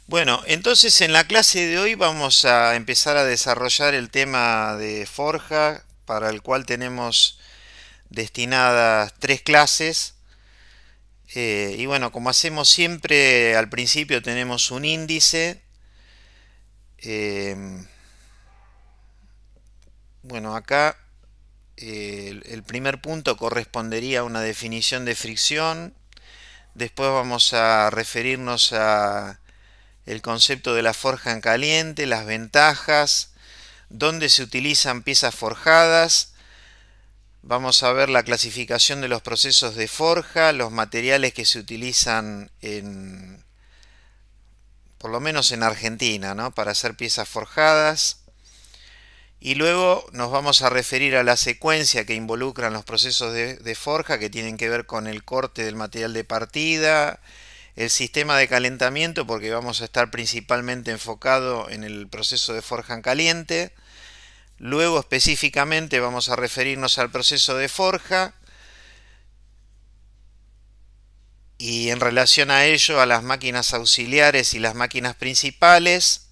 Bueno, entonces en la clase de hoy vamos a empezar a desarrollar el tema de forja, para el cual tenemos destinadas tres clases. Y bueno, como hacemos siempre, al principio tenemos un índice. eh, bueno, acá el primer punto correspondería a una definición de fricción. Después vamos a referirnos a el concepto de la forja en caliente, las ventajas, dónde se utilizan piezas forjadas. Vamos a ver la clasificación de los procesos de forja, los materiales que se utilizan por lo menos en Argentina, ¿no?, para hacer piezas forjadas. Y luego nos vamos a referir a la secuencia que involucran los procesos de forja, que tienen que ver con el corte del material de partida, el sistema de calentamiento, porque vamos a estar principalmente enfocado en el proceso de forja en caliente. Luego específicamente vamos a referirnos al proceso de forja y en relación a ello a las máquinas auxiliares y las máquinas principales.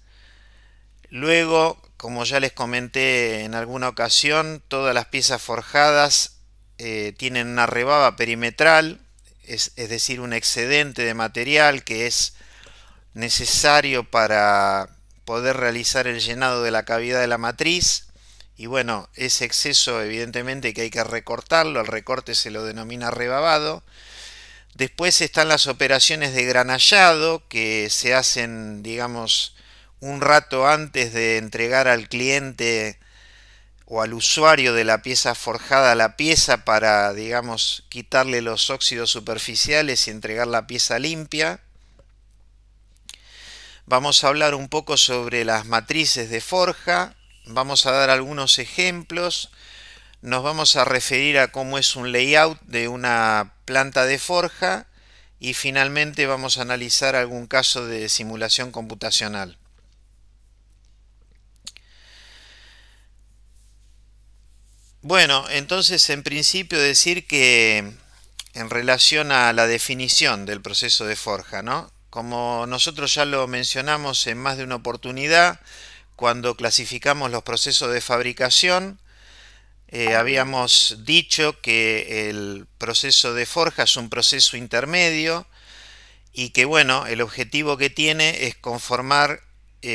Luego, como ya les comenté en alguna ocasión, todas las piezas forjadas tienen una rebaba perimetral, es decir, un excedente de material que es necesario para poder realizar el llenado de la cavidad de la matriz. Y bueno, ese exceso evidentemente que hay que recortarlo, el recorte se lo denomina rebabado. Después están las operaciones de granallado que se hacen, digamos, un rato antes de entregar al cliente o al usuario de la pieza forjada la pieza para, digamos, quitarle los óxidos superficiales y entregar la pieza limpia. Vamos a hablar un poco sobre las matrices de forja, vamos a dar algunos ejemplos, nos vamos a referir a cómo es un layout de una planta de forja y finalmente vamos a analizar algún caso de simulación computacional. Bueno, entonces en principio decir que en relación a la definición del proceso de forja, ¿no? Como nosotros ya lo mencionamos en más de una oportunidad, cuando clasificamos los procesos de fabricación, habíamos dicho que el proceso de forja es un proceso intermedio y que bueno, el objetivo que tiene es conformar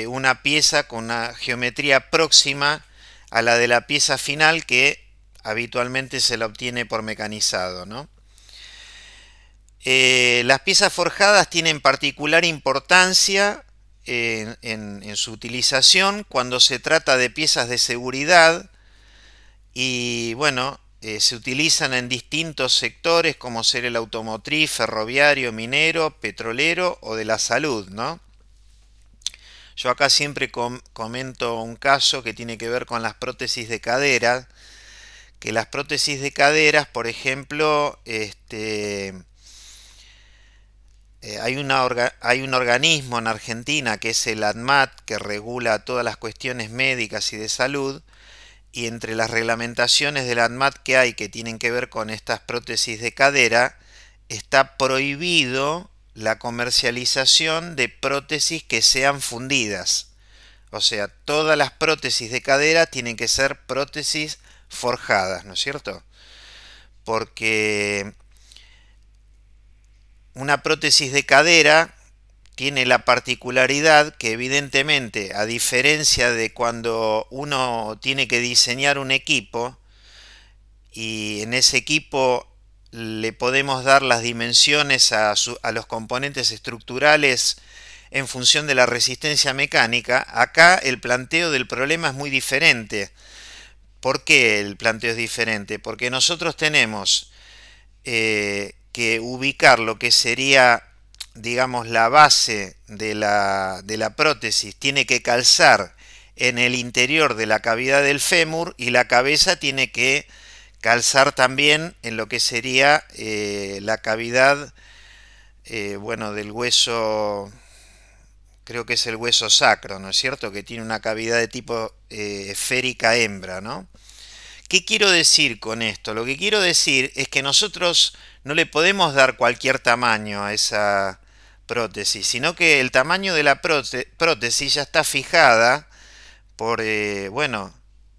una pieza con una geometría próxima a la de la pieza final que habitualmente se la obtiene por mecanizado, ¿no? Las piezas forjadas tienen particular importancia en su utilización cuando se trata de piezas de seguridad y bueno, se utilizan en distintos sectores como ser el automotriz, ferroviario, minero, petrolero o de la salud, ¿no? Yo acá siempre comento un caso que tiene que ver con las prótesis de cadera, que las prótesis de caderas, por ejemplo, hay un organismo en Argentina que es el ANMAT, que regula todas las cuestiones médicas y de salud, y entre las reglamentaciones del ANMAT que hay que tienen que ver con estas prótesis de cadera, está prohibido la comercialización de prótesis que sean fundidas. O sea, todas las prótesis de cadera tienen que ser prótesis forjadas, ¿no es cierto? Porque una prótesis de cadera tiene la particularidad que evidentemente, a diferencia de cuando uno tiene que diseñar un equipo y en ese equipo le podemos dar las dimensiones a los componentes estructurales en función de la resistencia mecánica, acá el planteo del problema es muy diferente. ¿Por qué el planteo es diferente? Porque nosotros tenemos que ubicar lo que sería, digamos, la base de la prótesis, tiene que calzar en el interior de la cavidad del fémur y la cabeza tiene que calzar también en lo que sería la cavidad, bueno, del hueso, creo que es el hueso sacro, ¿no es cierto? Que tiene una cavidad de tipo esférica hembra, ¿no? ¿Qué quiero decir con esto? Lo que quiero decir es que nosotros no le podemos dar cualquier tamaño a esa prótesis, sino que el tamaño de la prótesis ya está fijada por, bueno,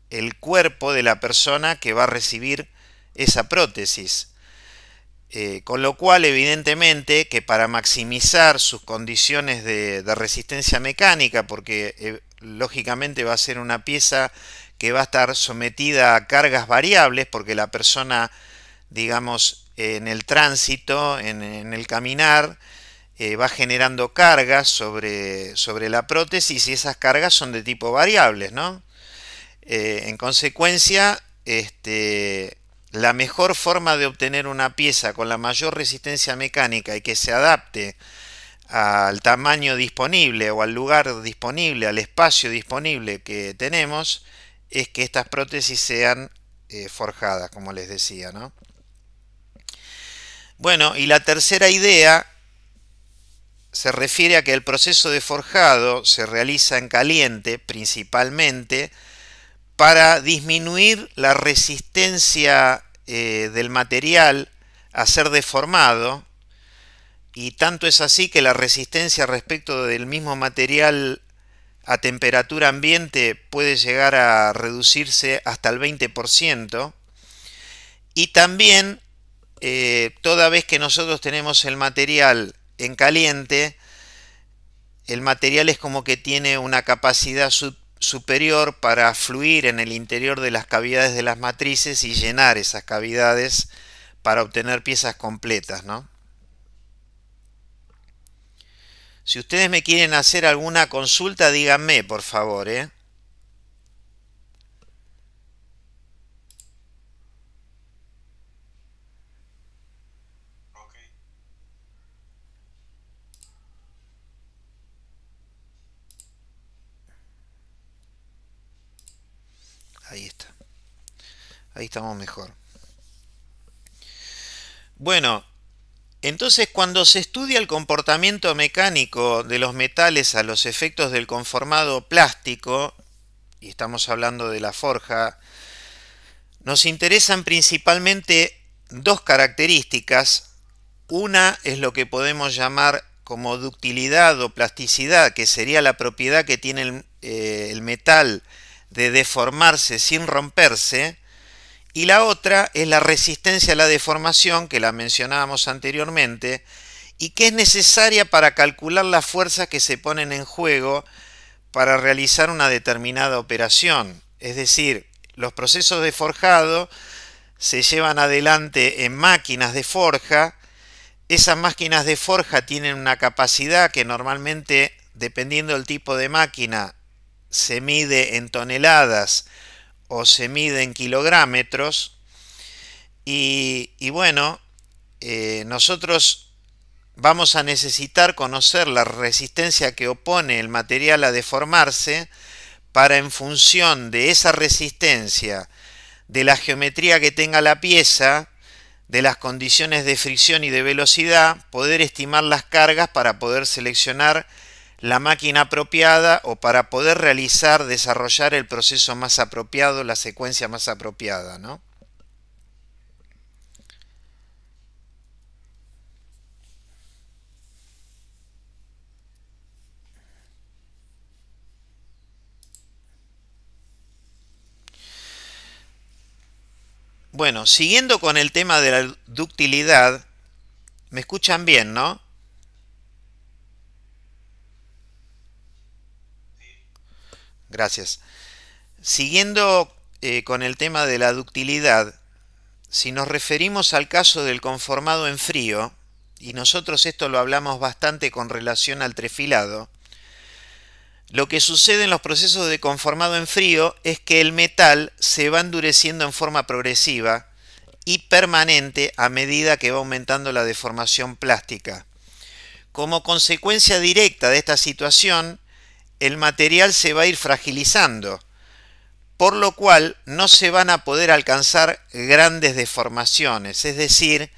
el cuerpo de la persona que va a recibir esa prótesis. Con lo cual, evidentemente, que para maximizar sus condiciones de resistencia mecánica, porque lógicamente va a ser una pieza que va a estar sometida a cargas variables, porque la persona, digamos, en el tránsito, en el caminar, va generando cargas sobre la prótesis y esas cargas son de tipo variables, ¿no? En consecuencia, la mejor forma de obtener una pieza con la mayor resistencia mecánica y que se adapte al tamaño disponible o al lugar disponible, al espacio disponible que tenemos, es que estas prótesis sean forjadas, como les decía, ¿no? Bueno, y la tercera idea se refiere a que el proceso de forjado se realiza en caliente principalmente para disminuir la resistencia del material a ser deformado, y tanto es así que la resistencia respecto del mismo material a temperatura ambiente puede llegar a reducirse hasta el 20%, y también toda vez que nosotros tenemos el material en caliente, el material es como que tiene una capacidad superior para fluir en el interior de las cavidades de las matrices y llenar esas cavidades para obtener piezas completas, ¿no? Si ustedes me quieren hacer alguna consulta, díganme, por favor, ¿eh? Ahí está. Ahí estamos mejor. Bueno, entonces cuando se estudia el comportamiento mecánico de los metales a los efectos del conformado plástico, y estamos hablando de la forja, nos interesan principalmente dos características. Una es lo que podemos llamar como ductilidad o plasticidad, que sería la propiedad que tiene el metal de deformarse sin romperse, y la otra es la resistencia a la deformación, que la mencionábamos anteriormente, y que es necesaria para calcular las fuerzas que se ponen en juego para realizar una determinada operación. Es decir, los procesos de forjado se llevan adelante en máquinas de forja. Esas máquinas de forja tienen una capacidad que normalmente, dependiendo del tipo de máquina, se mide en toneladas o se mide en kilográmetros. Y bueno, nosotros vamos a necesitar conocer la resistencia que opone el material a deformarse para, en función de esa resistencia, de la geometría que tenga la pieza, de las condiciones de fricción y de velocidad, poder estimar las cargas para poder seleccionar la máquina apropiada o para poder desarrollar el proceso más apropiado, la secuencia más apropiada, ¿no? Bueno, siguiendo con el tema de la ductilidad, ¿me escuchan bien, no? Gracias. Siguiendo con el tema de la ductilidad, si nos referimos al caso del conformado en frío, y nosotros esto lo hablamos bastante con relación al trefilado, lo que sucede en los procesos de conformado en frío es que el metal se va endureciendo en forma progresiva y permanente a medida que va aumentando la deformación plástica. Como consecuencia directa de esta situación, el material se va a ir fragilizando, por lo cual no se van a poder alcanzar grandes deformaciones, es decir,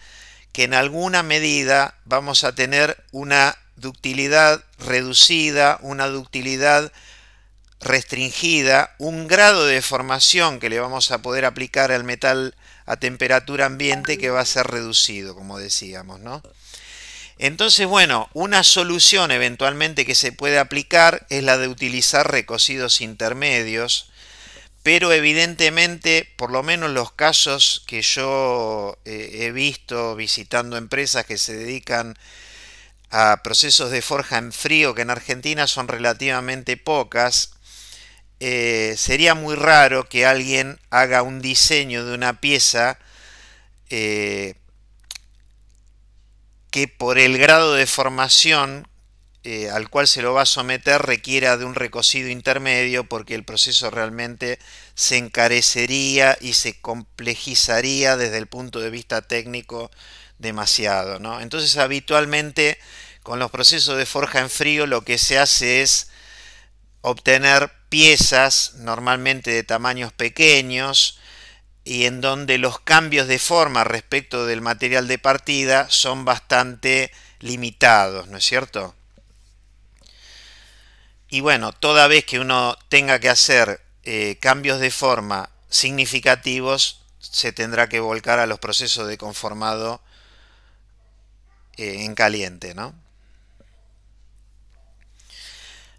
que en alguna medida vamos a tener una ductilidad reducida, una ductilidad restringida, un grado de deformación que le vamos a poder aplicar al metal a temperatura ambiente que va a ser reducido, como decíamos, ¿no? Entonces, bueno, una solución eventualmente que se puede aplicar es la de utilizar recocidos intermedios, pero evidentemente, por lo menos los casos que yo he visto visitando empresas que se dedican a procesos de forja en frío, que en Argentina son relativamente pocas, sería muy raro que alguien haga un diseño de una pieza eh, que por el grado de formación al cual se lo va a someter requiera de un recocido intermedio, porque el proceso realmente se encarecería y se complejizaría desde el punto de vista técnico demasiado, ¿no? Entonces, habitualmente con los procesos de forja en frío lo que se hace es obtener piezas normalmente de tamaños pequeños y en donde los cambios de forma respecto del material de partida son bastante limitados, ¿no es cierto? Y bueno, toda vez que uno tenga que hacer cambios de forma significativos, se tendrá que volcar a los procesos de conformado en caliente, ¿no?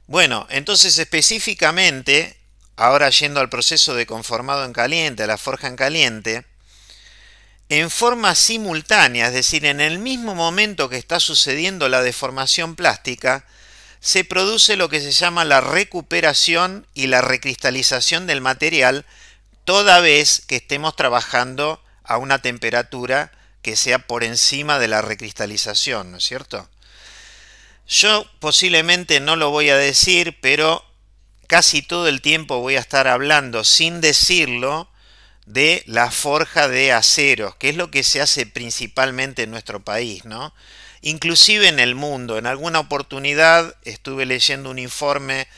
Bueno, entonces específicamente, ahora yendo al proceso de conformado en caliente, a la forja en caliente, en forma simultánea, es decir, en el mismo momento que está sucediendo la deformación plástica, se produce lo que se llama la recuperación y la recristalización del material, toda vez que estemos trabajando a una temperatura que sea por encima de la recristalización, ¿no es cierto? Yo posiblemente no lo voy a decir, pero casi todo el tiempo voy a estar hablando sin decirlo de la forja de aceros, que es lo que se hace principalmente en nuestro país, ¿no? Inclusive en el mundo. En alguna oportunidad estuve leyendo un informe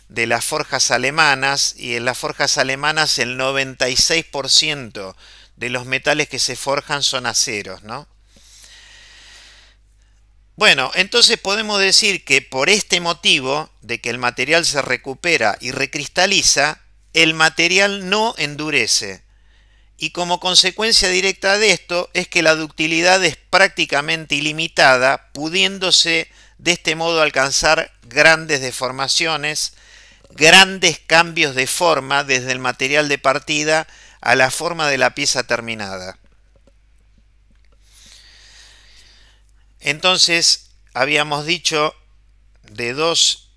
de las forjas alemanas, y en las forjas alemanas el 96% de los metales que se forjan son aceros, ¿no? Bueno, entonces podemos decir que por este motivo de que el material se recupera y recristaliza, el material no endurece. Y como consecuencia directa de esto es que la ductilidad es prácticamente ilimitada, pudiéndose de este modo alcanzar grandes deformaciones, grandes cambios de forma desde el material de partida a la forma de la pieza terminada. Entonces, habíamos dicho de dos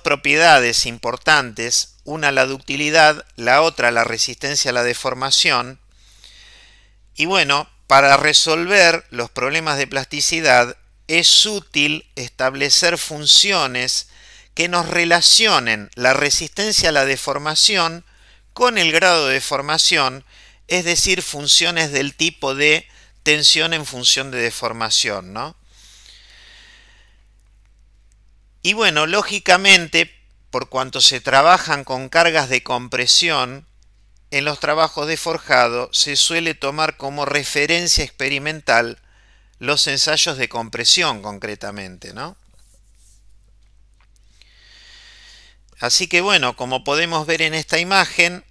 propiedades importantes, una la ductilidad, la otra la resistencia a la deformación. Y bueno, para resolver los problemas de plasticidad es útil establecer funciones que nos relacionen la resistencia a la deformación con el grado de deformación, es decir, funciones del tipo de tensión en función de deformación, ¿no? Y bueno, lógicamente, por cuanto se trabajan con cargas de compresión, en los trabajos de forjado se suele tomar como referencia experimental los ensayos de compresión concretamente, ¿no? Así que bueno, como podemos ver en esta imagen,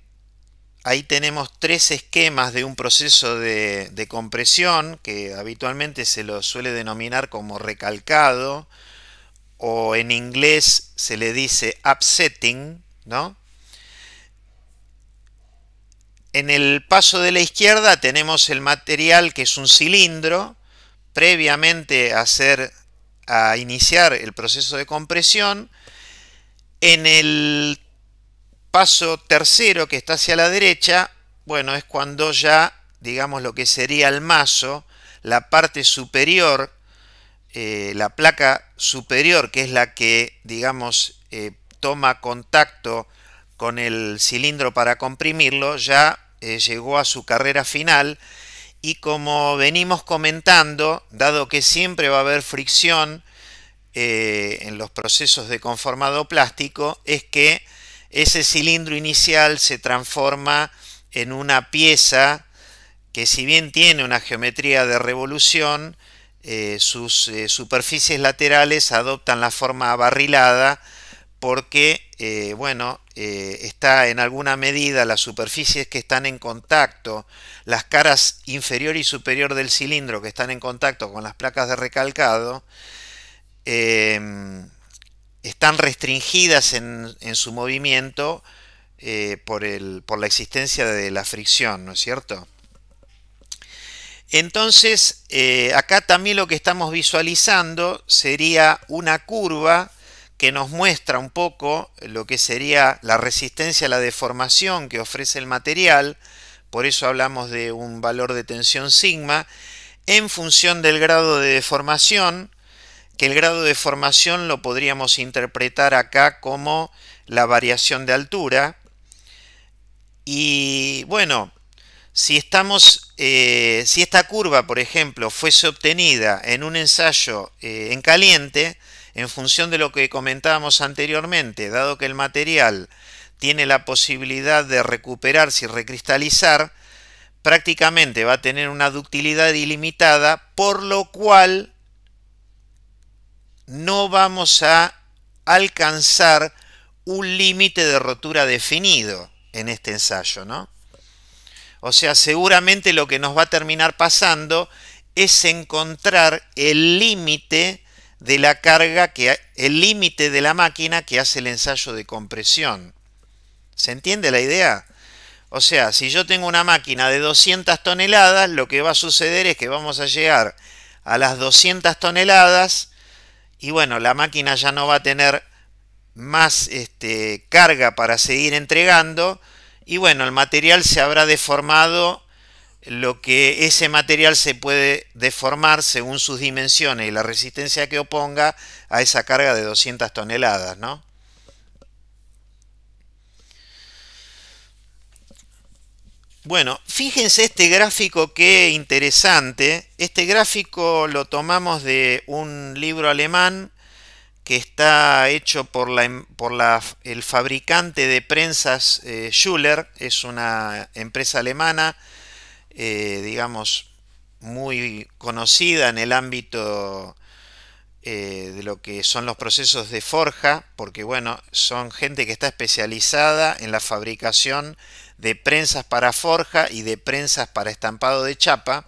ahí tenemos tres esquemas de un proceso de compresión que habitualmente se lo suele denominar como recalcado, o en inglés se le dice upsetting, ¿no? En el paso de la izquierda tenemos el material, que es un cilindro, previamente a iniciar el proceso de compresión. En el paso tercero, que está hacia la derecha, bueno, es cuando ya, digamos, lo que sería el mazo, la parte superior, la placa superior, que es la que, digamos, toma contacto con el cilindro para comprimirlo, ya llegó a su carrera final. Y como venimos comentando, dado que siempre va a haber fricción en los procesos de conformado plástico, es que ese cilindro inicial se transforma en una pieza que, si bien tiene una geometría de revolución, sus superficies laterales adoptan la forma abarrilada porque, bueno, está en alguna medida las superficies que están en contacto, las caras inferior y superior del cilindro que están en contacto con las placas de recalcado, están restringidas en su movimiento por la existencia de la fricción, ¿no es cierto? Entonces, acá también lo que estamos visualizando sería una curva que nos muestra un poco lo que sería la resistencia a la deformación que ofrece el material, por eso hablamos de un valor de tensión sigma, en función del grado de deformación, que el grado de deformación lo podríamos interpretar acá como la variación de altura. Y bueno, si esta curva, por ejemplo, fuese obtenida en un ensayo en caliente, en función de lo que comentábamos anteriormente, dado que el material tiene la posibilidad de recuperarse y recristalizar, prácticamente va a tener una ductilidad ilimitada, por lo cual no vamos a alcanzar un límite de rotura definido en este ensayo, ¿no? O sea, seguramente lo que nos va a terminar pasando es encontrar el límite de la carga, el límite de la máquina que hace el ensayo de compresión. ¿Se entiende la idea? O sea, si yo tengo una máquina de 200 toneladas, lo que va a suceder es que vamos a llegar a las 200 toneladas y bueno, la máquina ya no va a tener más carga para seguir entregando y bueno, el material se habrá deformado, lo que ese material se puede deformar según sus dimensiones y la resistencia que oponga a esa carga de 200 toneladas, ¿no? Bueno, fíjense este gráfico, qué interesante. Este gráfico lo tomamos de un libro alemán que está hecho por el fabricante de prensas Schuler. Es una empresa alemana, digamos, muy conocida en el ámbito de lo que son los procesos de forja, porque bueno, son gente que está especializada en la fabricación de prensas para forja y de prensas para estampado de chapa.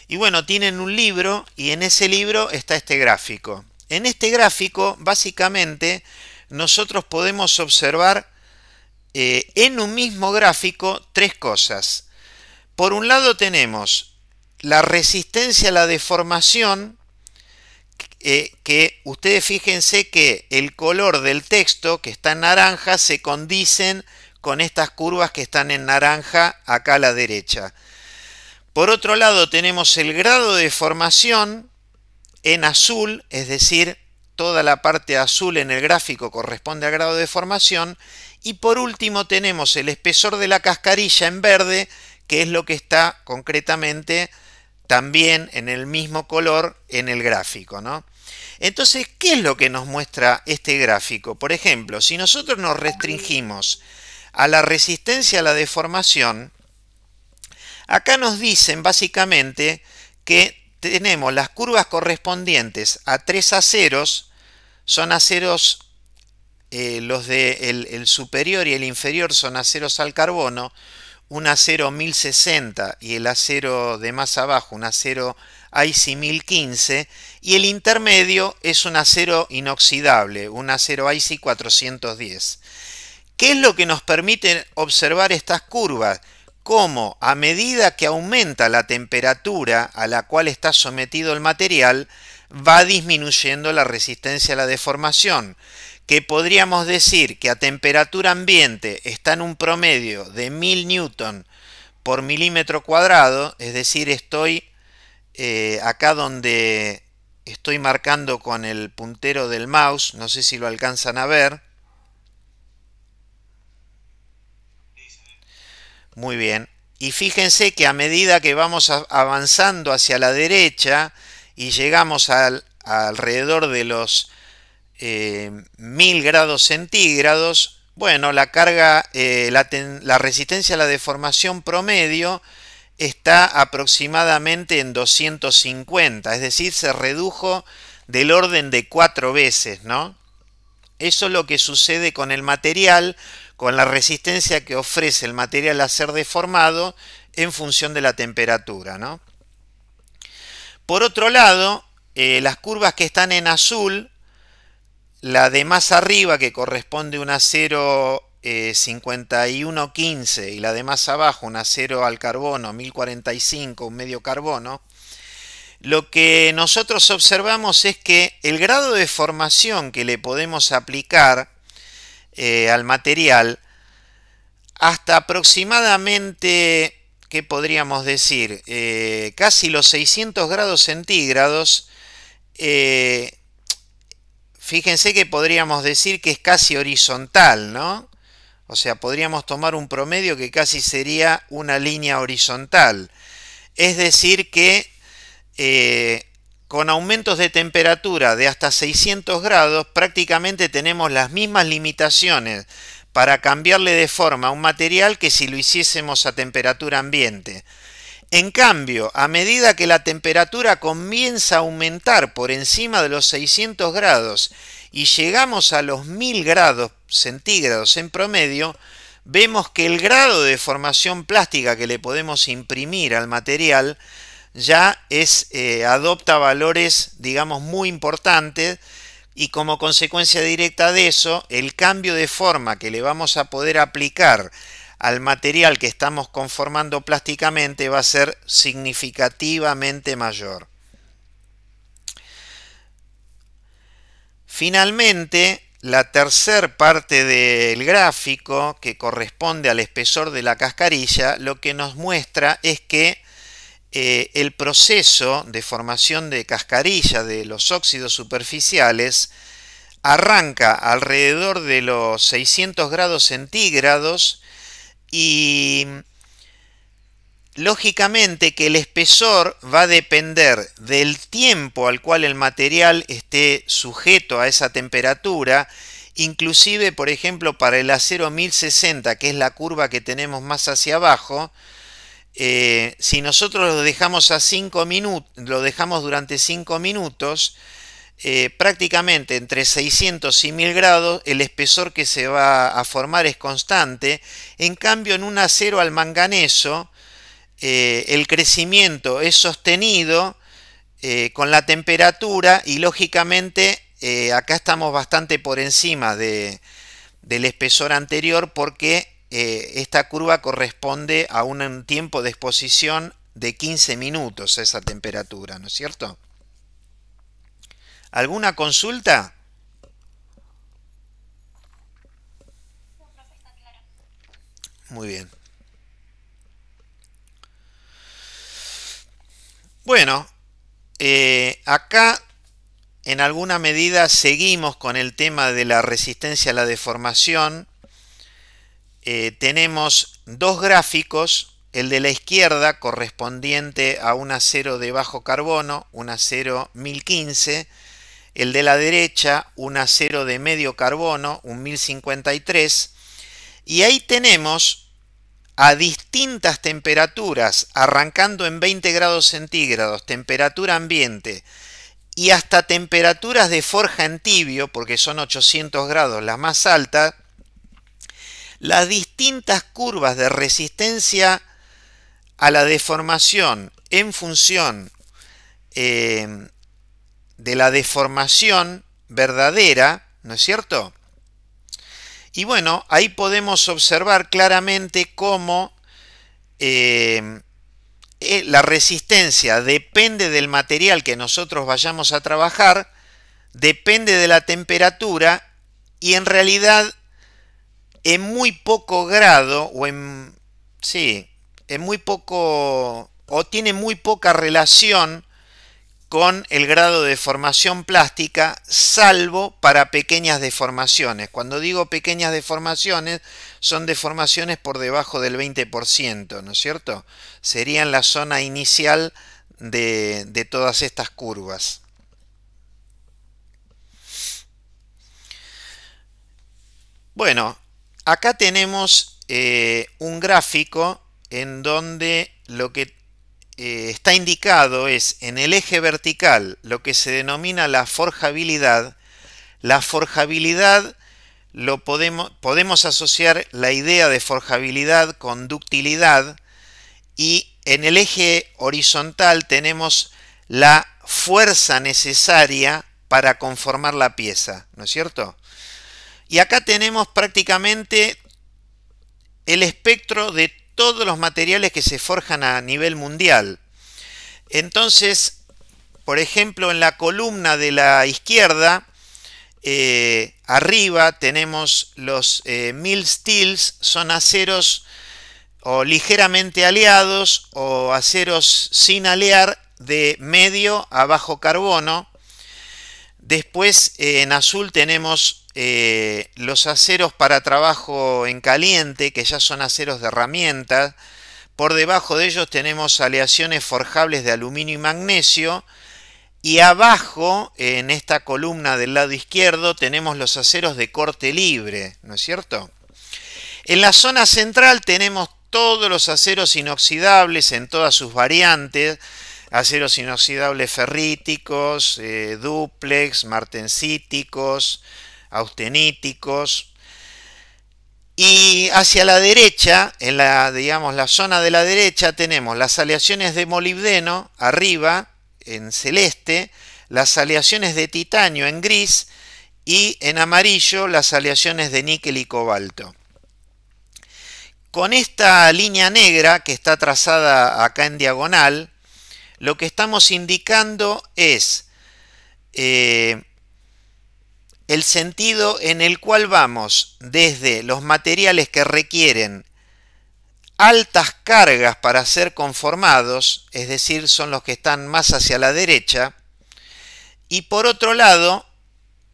Y bueno, tienen un libro y en ese libro está este gráfico. En este gráfico, básicamente, nosotros podemos observar en un mismo gráfico tres cosas. Por un lado tenemos la resistencia a la deformación, que ustedes fíjense que el color del texto que está en naranja se condicen con estas curvas que están en naranja acá a la derecha. Por otro lado tenemos el grado de deformación en azul, es decir, toda la parte azul en el gráfico corresponde al grado de deformación. Y por último tenemos el espesor de la cascarilla en verde, que es lo que está concretamente también en el mismo color en el gráfico, ¿no? Entonces, ¿qué es lo que nos muestra este gráfico? Por ejemplo, si nosotros nos restringimos a la resistencia a la deformación, acá nos dicen básicamente que tenemos las curvas correspondientes a tres aceros, son aceros, los el superior y el inferior son aceros al carbono, un acero 1060 y el acero de más abajo, un acero IC 1015, y el intermedio es un acero inoxidable, un acero IC 410. ¿Qué es lo que nos permite observar estas curvas? Cómo a medida que aumenta la temperatura a la cual está sometido el material, va disminuyendo la resistencia a la deformación, que podríamos decir que a temperatura ambiente está en un promedio de 1000 newton por milímetro cuadrado, es decir, estoy acá donde estoy marcando con el puntero del mouse, no sé si lo alcanzan a ver. Muy bien. Y fíjense que a medida que vamos avanzando hacia la derecha y llegamos alrededor de los 1000 grados centígrados, bueno, la carga, la resistencia a la deformación promedio está aproximadamente en 250, es decir, se redujo del orden de 4 veces, ¿no? Eso es lo que sucede con el material, con la resistencia que ofrece el material a ser deformado en función de la temperatura, ¿no? Por otro lado, las curvas que están en azul, la de más arriba, que corresponde a un acero 5115, y la de más abajo, un acero al carbono 1045, un medio carbono, lo que nosotros observamos es que el grado de formación que le podemos aplicar al material, hasta aproximadamente, ¿qué podríamos decir? Casi los 600 grados centígrados, fíjense que podríamos decir que es casi horizontal, ¿no? O sea, podríamos tomar un promedio que casi sería una línea horizontal. Es decir que con aumentos de temperatura de hasta 600 grados prácticamente tenemos las mismas limitaciones para cambiarle de forma a un material que si lo hiciésemos a temperatura ambiente. En cambio, a medida que la temperatura comienza a aumentar por encima de los 600 grados y llegamos a los 1000 grados centígrados en promedio, vemos que el grado de deformación plástica que le podemos imprimir al material ya adopta valores, digamos, muy importantes, y como consecuencia directa de eso, el cambio de forma que le vamos a poder aplicar al material que estamos conformando plásticamente va a ser significativamente mayor. Finalmente, la tercera parte del gráfico, que corresponde al espesor de la cascarilla, lo que nos muestra es que el proceso de formación de cascarilla de los óxidos superficiales arranca alrededor de los 600 grados centígrados y lógicamente que el espesor va a depender del tiempo al cual el material esté sujeto a esa temperatura. Inclusive, por ejemplo, para el acero 1060, que es la curva que tenemos más hacia abajo, si nosotros lo dejamos a 5 minutos, lo dejamos durante 5 minutos, prácticamente entre 600 y 1000 grados el espesor que se va a formar es constante. En cambio, en un acero al manganeso el crecimiento es sostenido con la temperatura, y lógicamente acá estamos bastante por encima del espesor anterior, porque esta curva corresponde a un tiempo de exposición de 15 minutos a esa temperatura, ¿no es cierto? ¿Alguna consulta? Muy bien. Bueno, acá en alguna medida seguimos con el tema de la resistencia a la deformación. Tenemos dos gráficos, el de la izquierda correspondiente a un acero de bajo carbono, un acero 1015, el de la derecha un acero de medio carbono, un 1053, y ahí tenemos a distintas temperaturas, arrancando en 20 grados centígrados, temperatura ambiente, y hasta temperaturas de forja en tibio, porque son 800 grados la más alta, las distintas curvas de resistencia a la deformación en función de la deformación verdadera, ¿no es cierto? Y bueno, ahí podemos observar claramente cómo la resistencia depende del material que nosotros vayamos a trabajar, depende de la temperatura, y en realidad en muy poco grado en muy poco, o tiene muy poca relación con el grado de deformación plástica, salvo para pequeñas deformaciones. Cuando digo pequeñas deformaciones, son deformaciones por debajo del 20%, ¿no es cierto? Serían la zona inicial de todas estas curvas. Bueno, acá tenemos un gráfico en donde lo que está indicado es, en el eje vertical, lo que se denomina la forjabilidad, La forjabilidad podemos asociar la idea de forjabilidad con ductilidad, y en el eje horizontal tenemos la fuerza necesaria para conformar la pieza, ¿no es cierto? Y acá tenemos prácticamente el espectro de todos los materiales que se forjan a nivel mundial. Entonces, por ejemplo, en la columna de la izquierda, arriba tenemos los mill steels, son aceros o ligeramente aleados o aceros sin alear de medio a bajo carbono. Después en azul tenemos los aceros para trabajo en caliente, que ya son aceros de herramienta. Por debajo de ellos tenemos aleaciones forjables de aluminio y magnesio. Y abajo, en esta columna del lado izquierdo, tenemos los aceros de corte libre, ¿no es cierto? En la zona central tenemos todos los aceros inoxidables en todas sus variantes, aceros inoxidables ferríticos, dúplex, martensíticos, austeníticos. Y hacia la derecha, en la zona de la derecha, tenemos las aleaciones de molibdeno arriba, en celeste, las aleaciones de titanio en gris y en amarillo las aleaciones de níquel y cobalto. Con esta línea negra que está trazada acá en diagonal, lo que estamos indicando es el sentido en el cual vamos desde los materiales que requieren altas cargas para ser conformados, es decir, son los que están más hacia la derecha, y por otro lado,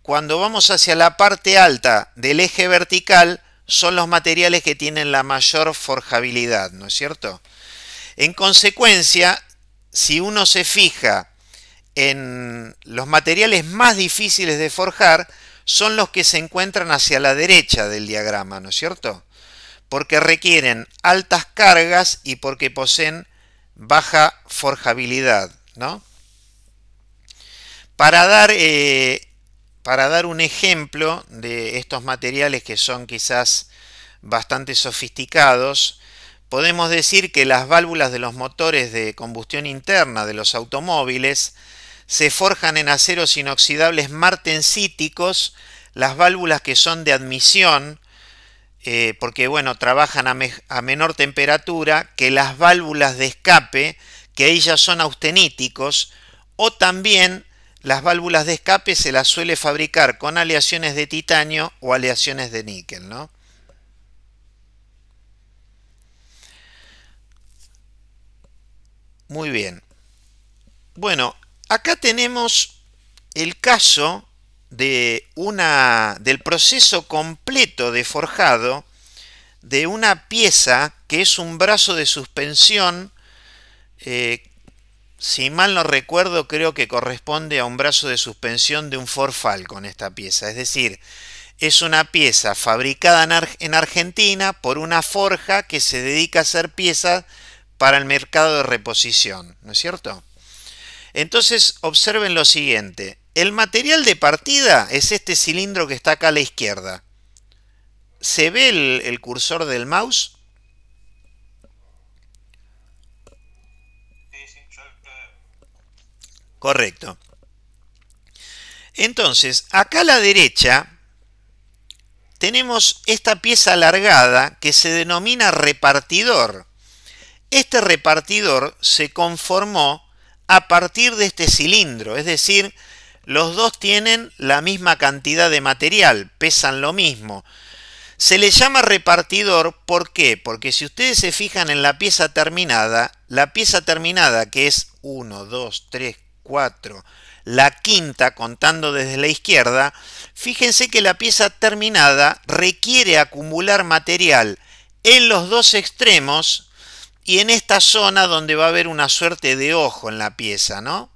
cuando vamos hacia la parte alta del eje vertical, son los materiales que tienen la mayor forjabilidad, ¿no es cierto? En consecuencia, si uno se fija en los materiales más difíciles de forjar, son los que se encuentran hacia la derecha del diagrama, ¿no es cierto? Porque requieren altas cargas y porque poseen baja forjabilidad, ¿no? Para dar un ejemplo de estos materiales que son quizás bastante sofisticados, podemos decir que las válvulas de los motores de combustión interna de los automóviles se forjan en aceros inoxidables martensíticos, las válvulas que son de admisión, porque bueno, trabajan a menor temperatura que las válvulas de escape, que ahí ya son austeníticos, o también las válvulas de escape se las suele fabricar con aleaciones de titanio o aleaciones de níquel, ¿no? Muy bien. Bueno, acá tenemos el caso del proceso completo de forjado de una pieza que es un brazo de suspensión, si mal no recuerdo, creo que corresponde a un brazo de suspensión de un Ford Falcon esta pieza. Es decir, es una pieza fabricada en Argentina por una forja que se dedica a hacer piezas para el mercado de reposición, ¿no es cierto? Entonces observen lo siguiente. El material de partida es este cilindro que está acá a la izquierda. ¿Se ve el cursor del mouse? Correcto. Entonces, acá a la derecha tenemos esta pieza alargada que se denomina repartidor. Este repartidor se conformó a partir de este cilindro, es decir, los dos tienen la misma cantidad de material, pesan lo mismo. Se le llama repartidor, ¿por qué? Porque si ustedes se fijan en la pieza terminada que es 1, 2, 3, 4, la quinta contando desde la izquierda, fíjense que la pieza terminada requiere acumular material en los dos extremos y en esta zona donde va a haber una suerte de ojo en la pieza, ¿no?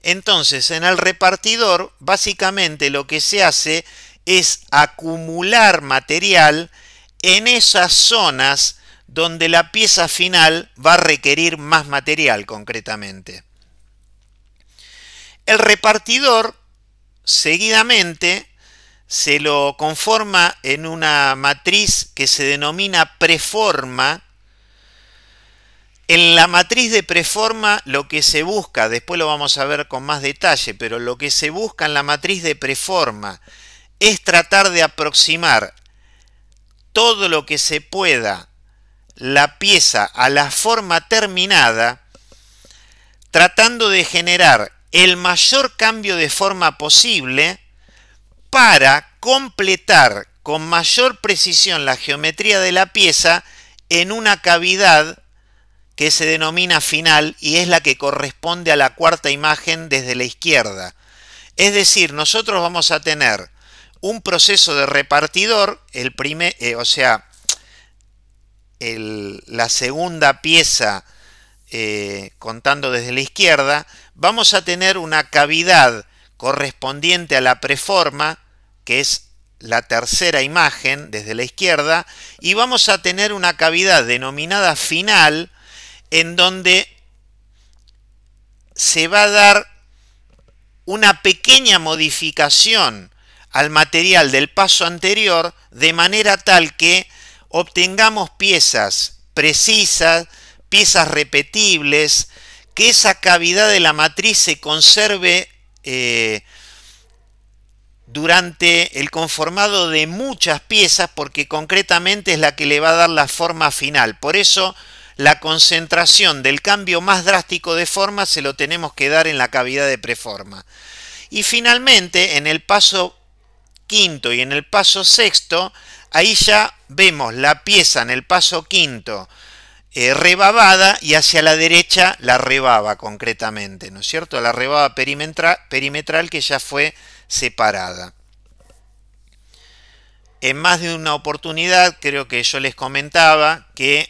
Entonces, en el repartidor, básicamente lo que se hace es acumular material en esas zonas donde la pieza final va a requerir más material concretamente. El repartidor, seguidamente, se lo conforma en una matriz que se denomina preforma. En la matriz de preforma lo que se busca, después lo vamos a ver con más detalle, pero lo que se busca en la matriz de preforma es tratar de aproximar todo lo que se pueda la pieza a la forma terminada, tratando de generar el mayor cambio de forma posible para completar con mayor precisión la geometría de la pieza en una cavidad que se denomina final y es la que corresponde a la cuarta imagen desde la izquierda. Es decir, nosotros vamos a tener un proceso de repartidor, la segunda pieza contando desde la izquierda, vamos a tener una cavidad correspondiente a la preforma, que es la tercera imagen desde la izquierda, y vamos a tener una cavidad denominada final, en donde se va a dar una pequeña modificación al material del paso anterior, de manera tal que obtengamos piezas precisas, piezas repetibles, que esa cavidad de la matriz se conserve durante el conformado de muchas piezas, porque concretamente es la que le va a dar la forma final. Por eso la concentración del cambio más drástico de forma se lo tenemos que dar en la cavidad de preforma. Y finalmente, en el paso quinto y en el paso sexto, ahí ya vemos la pieza en el paso quinto rebabada y hacia la derecha la rebaba concretamente, ¿no es cierto? La rebaba perimetral que ya fue separada. En más de una oportunidad creo que yo les comentaba que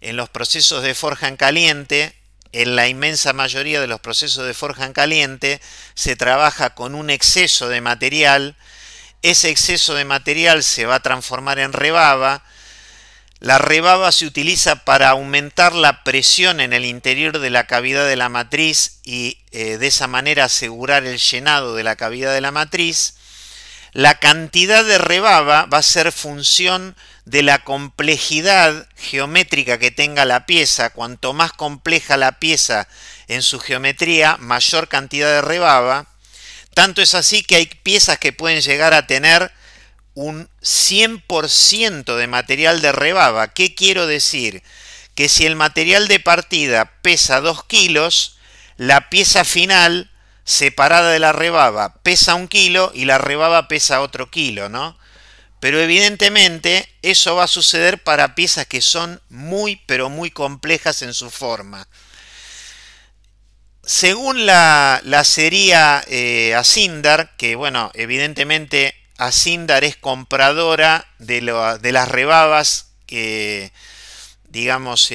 en los procesos de forja en caliente, en la inmensa mayoría de los procesos de forja en caliente, se trabaja con un exceso de material. Ese exceso de material se va a transformar en rebaba. La rebaba se utiliza para aumentar la presión en el interior de la cavidad de la matriz y de esa manera asegurar el llenado de la cavidad de la matriz. La cantidad de rebaba va a ser función de la complejidad geométrica que tenga la pieza. Cuanto más compleja la pieza en su geometría, mayor cantidad de rebaba. Tanto es así que hay piezas que pueden llegar a tener un 100% de material de rebaba. ¿Qué quiero decir? Que si el material de partida pesa 2 kilos, la pieza final separada de la rebaba pesa 1 kilo y la rebaba pesa otro kilo, ¿no? Pero evidentemente eso va a suceder para piezas que son muy, pero muy complejas en su forma. Según la acería Asindar, que bueno, evidentemente Asindar es compradora de las rebabas que, digamos,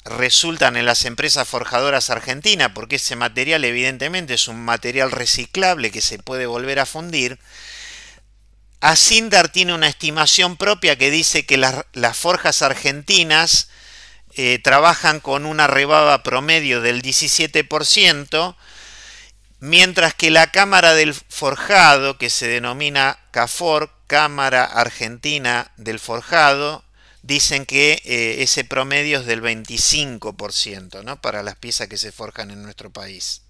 resultan en las empresas forjadoras argentinas, porque ese material evidentemente es un material reciclable que se puede volver a fundir. Asindar tiene una estimación propia que dice que las forjas argentinas trabajan con una rebaba promedio del 17%, mientras que la Cámara del Forjado, que se denomina CAFOR, Cámara Argentina del Forjado, dicen que ese promedio es del 25%, ¿no? Para las piezas que se forjan en nuestro país.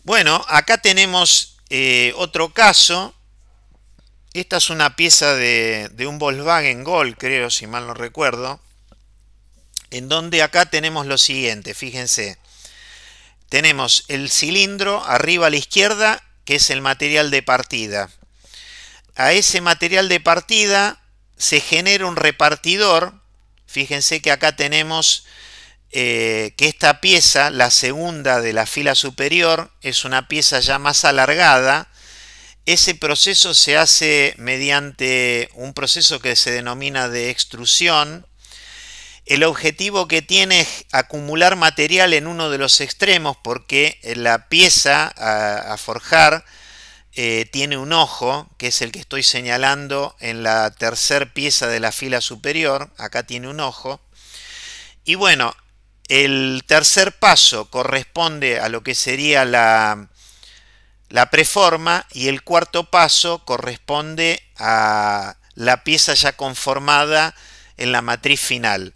Bueno, acá tenemos otro caso. Esta es una pieza de un Volkswagen Gol, creo, si mal no recuerdo, en donde acá tenemos lo siguiente, fíjense. Tenemos el cilindro arriba a la izquierda, que es el material de partida. A ese material de partida se genera un repartidor. Fíjense que acá tenemos que esta pieza, la segunda de la fila superior, es una pieza ya más alargada. Ese proceso se hace mediante un proceso que se denomina de extrusión. El objetivo que tiene es acumular material en uno de los extremos, porque la pieza a forjar tiene un ojo, que es el que estoy señalando en la tercera pieza de la fila superior. Acá tiene un ojo. Y bueno, el tercer paso corresponde a lo que sería la la preforma, y el cuarto paso corresponde a la pieza ya conformada en la matriz final.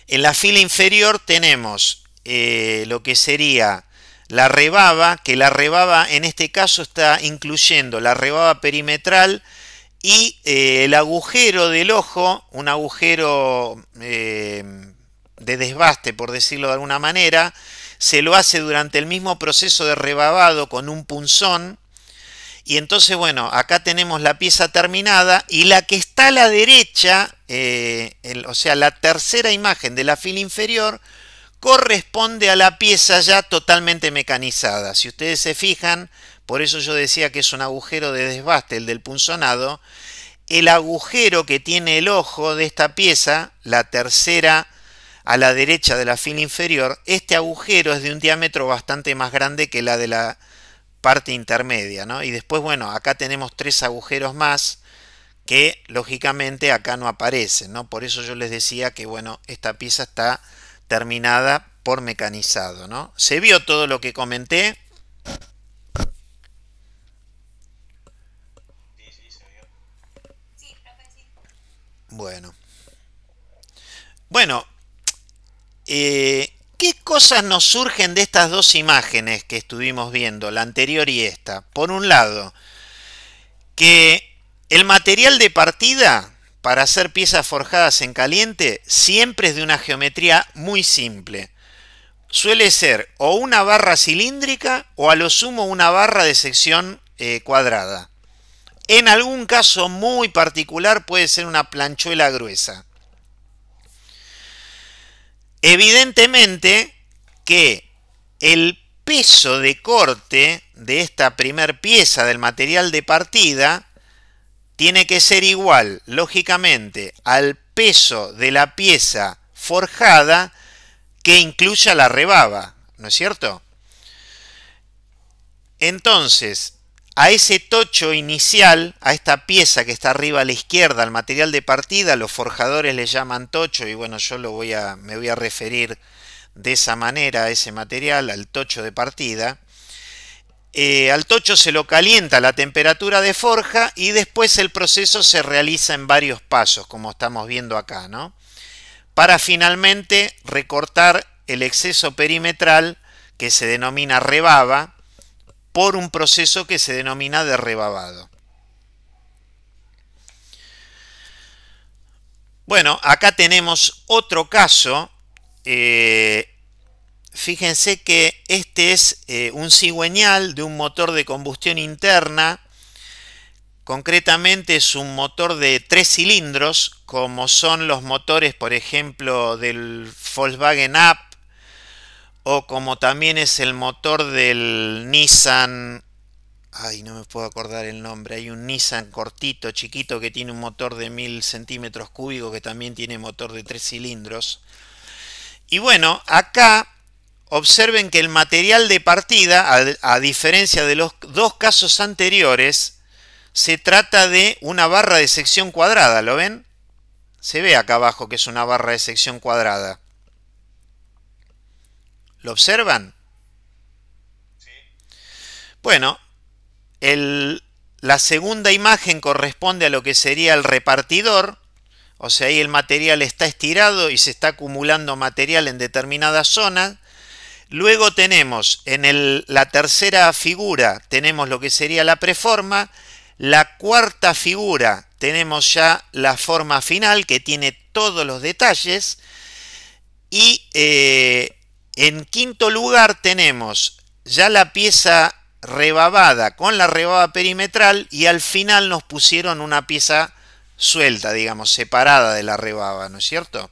En la fila inferior tenemos lo que sería la rebaba, que la rebaba en este caso está incluyendo la rebaba perimetral y el agujero del ojo, un agujero de desbaste, por decirlo de alguna manera. Se lo hace durante el mismo proceso de rebabado con un punzón. Y entonces, bueno, acá tenemos la pieza terminada, y la que está a la derecha, o sea, la tercera imagen de la fila inferior, corresponde a la pieza ya totalmente mecanizada. Si ustedes se fijan, por eso yo decía que es un agujero de desbaste, el del punzonado. El agujero que tiene el ojo de esta pieza, la tercera a la derecha de la fila inferior, este agujero es de un diámetro bastante más grande que la de la parte intermedia, ¿no? Y después, bueno, acá tenemos 3 agujeros más que lógicamente acá no aparecen, ¿no? Por eso yo les decía que, bueno, esta pieza está terminada por mecanizado, ¿no? ¿Se vio todo lo que comenté? Bueno. Bueno, ¿qué cosas nos surgen de estas dos imágenes que estuvimos viendo, la anterior y esta? Por un lado, que el material de partida para hacer piezas forjadas en caliente siempre es de una geometría muy simple. Suele ser o una barra cilíndrica o a lo sumo una barra de sección cuadrada. En algún caso muy particular puede ser una planchuela gruesa. Evidentemente que el peso de corte de esta primer pieza del material de partida tiene que ser igual, lógicamente, al peso de la pieza forjada que incluya la rebaba, ¿no es cierto? Entonces, a ese tocho inicial, a esta pieza que está arriba a la izquierda, al material de partida, los forjadores le llaman tocho, y bueno, yo me voy a referir de esa manera a ese material, al tocho de partida. Al tocho se lo calienta a la temperatura de forja y después el proceso se realiza en varios pasos, como estamos viendo acá, ¿no? Para finalmente recortar el exceso perimetral que se denomina rebaba por un proceso que se denomina de rebabado. Bueno, acá tenemos otro caso. Fíjense que este es un cigüeñal de un motor de combustión interna. Concretamente es un motor de 3 cilindros, como son los motores, por ejemplo, del Volkswagen Up, o como también es el motor del Nissan. Ay, no me puedo acordar el nombre. Hay un Nissan cortito, chiquito, que tiene un motor de 1000 centímetros cúbicos, que también tiene motor de 3 cilindros. Y bueno, acá observen que el material de partida, a diferencia de los dos casos anteriores, se trata de una barra de sección cuadrada, ¿lo ven? Se ve acá abajo que es una barra de sección cuadrada. ¿Lo observan? Sí. Bueno, la segunda imagen corresponde a lo que sería el repartidor. O sea, ahí el material está estirado y se está acumulando material en determinadas zonas. Luego tenemos en la tercera figura, tenemos lo que sería la preforma. La cuarta figura tenemos ya la forma final que tiene todos los detalles. Y en quinto lugar tenemos ya la pieza rebabada con la rebaba perimetral, y al final nos pusieron una pieza suelta, digamos, separada de la rebaba, ¿no es cierto?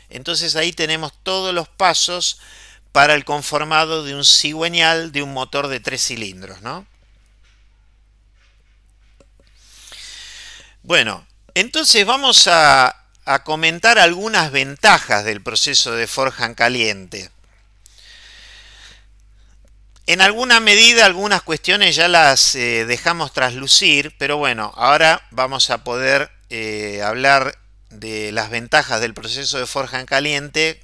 Entonces ahí tenemos todos los pasos para el conformado de un cigüeñal de un motor de 3 cilindros, ¿no? Bueno, entonces vamos a comentar algunas ventajas del proceso de forja en caliente. En alguna medida, algunas cuestiones ya las dejamos traslucir, pero bueno, ahora vamos a poder hablar de las ventajas del proceso de forja en caliente,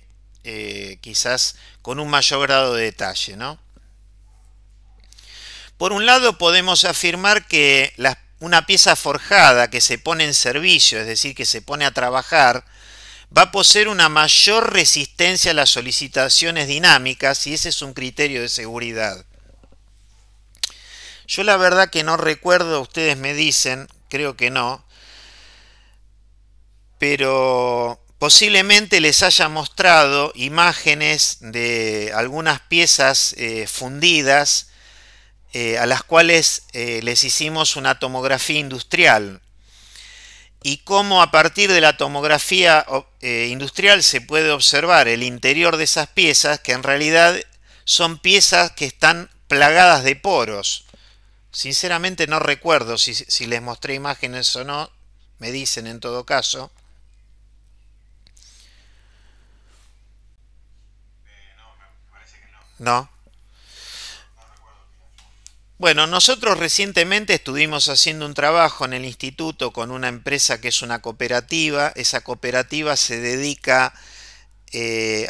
quizás con un mayor grado de detalle, ¿no? Por un lado podemos afirmar que una pieza forjada que se pone en servicio, es decir, que se pone a trabajar, va a poseer una mayor resistencia a las solicitaciones dinámicas y ese es un criterio de seguridad. Yo la verdad que no recuerdo, ustedes me dicen, creo que no, pero posiblemente les haya mostrado imágenes de algunas piezas fundidas a las cuales les hicimos una tomografía industrial y cómo a partir de la tomografía industrial se puede observar el interior de esas piezas que en realidad son piezas que están plagadas de poros. Sinceramente no recuerdo si les mostré imágenes o no, me dicen en todo caso. No. Bueno, nosotros recientemente estuvimos haciendo un trabajo en el instituto con una empresa que es una cooperativa. Esa cooperativa se dedica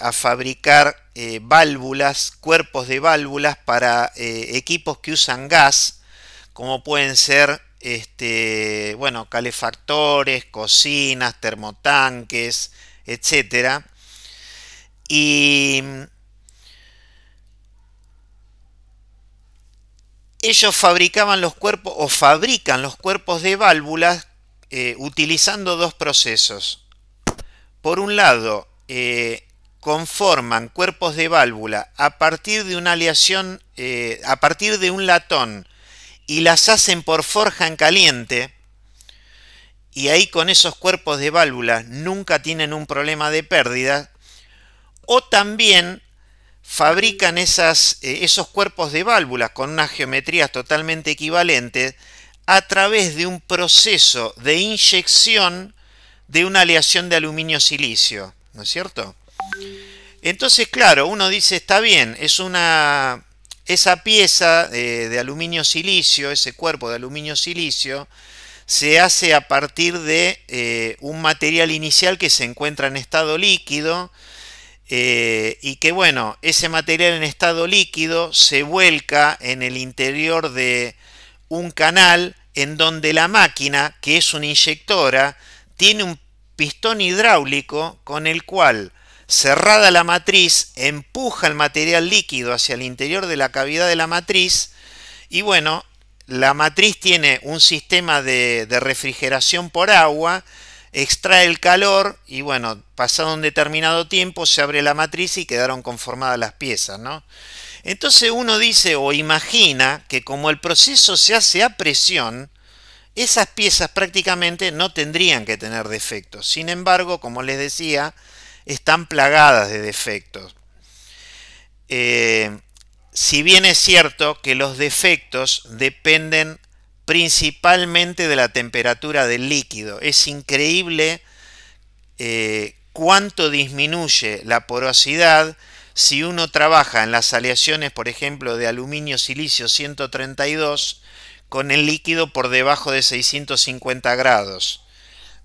a fabricar válvulas, cuerpos de válvulas para equipos que usan gas, como pueden ser bueno, calefactores, cocinas, termotanques, etcétera. Y ellos fabricaban los cuerpos o fabrican los cuerpos de válvulas utilizando dos procesos. Por un lado, conforman cuerpos de válvula a partir de una aleación, a partir de un latón y las hacen por forja en caliente. Y ahí con esos cuerpos de válvula nunca tienen un problema de pérdida. O también fabrican esos cuerpos de válvulas con unas geometrías totalmente equivalentes a través de un proceso de inyección de una aleación de aluminio silicio, ¿no es cierto? Entonces, claro, uno dice, está bien, esa pieza de aluminio silicio, ese cuerpo de aluminio silicio, se hace a partir de un material inicial que se encuentra en estado líquido, y que bueno, ese material en estado líquido se vuelca en el interior de un canal en donde la máquina, que es una inyectora, tiene un pistón hidráulico con el cual, cerrada la matriz, empuja el material líquido hacia el interior de la cavidad de la matriz y bueno, la matriz tiene un sistema de refrigeración por agua, extrae el calor y bueno, pasado un determinado tiempo se abre la matriz y quedaron conformadas las piezas, ¿no? Entonces uno dice o imagina que como el proceso se hace a presión, esas piezas prácticamente no tendrían que tener defectos. Sin embargo, como les decía, están plagadas de defectos. Si bien es cierto que los defectos dependen principalmente de la temperatura del líquido. Es increíble cuánto disminuye la porosidad si uno trabaja en las aleaciones, por ejemplo, de aluminio silicio 132 con el líquido por debajo de 650 grados.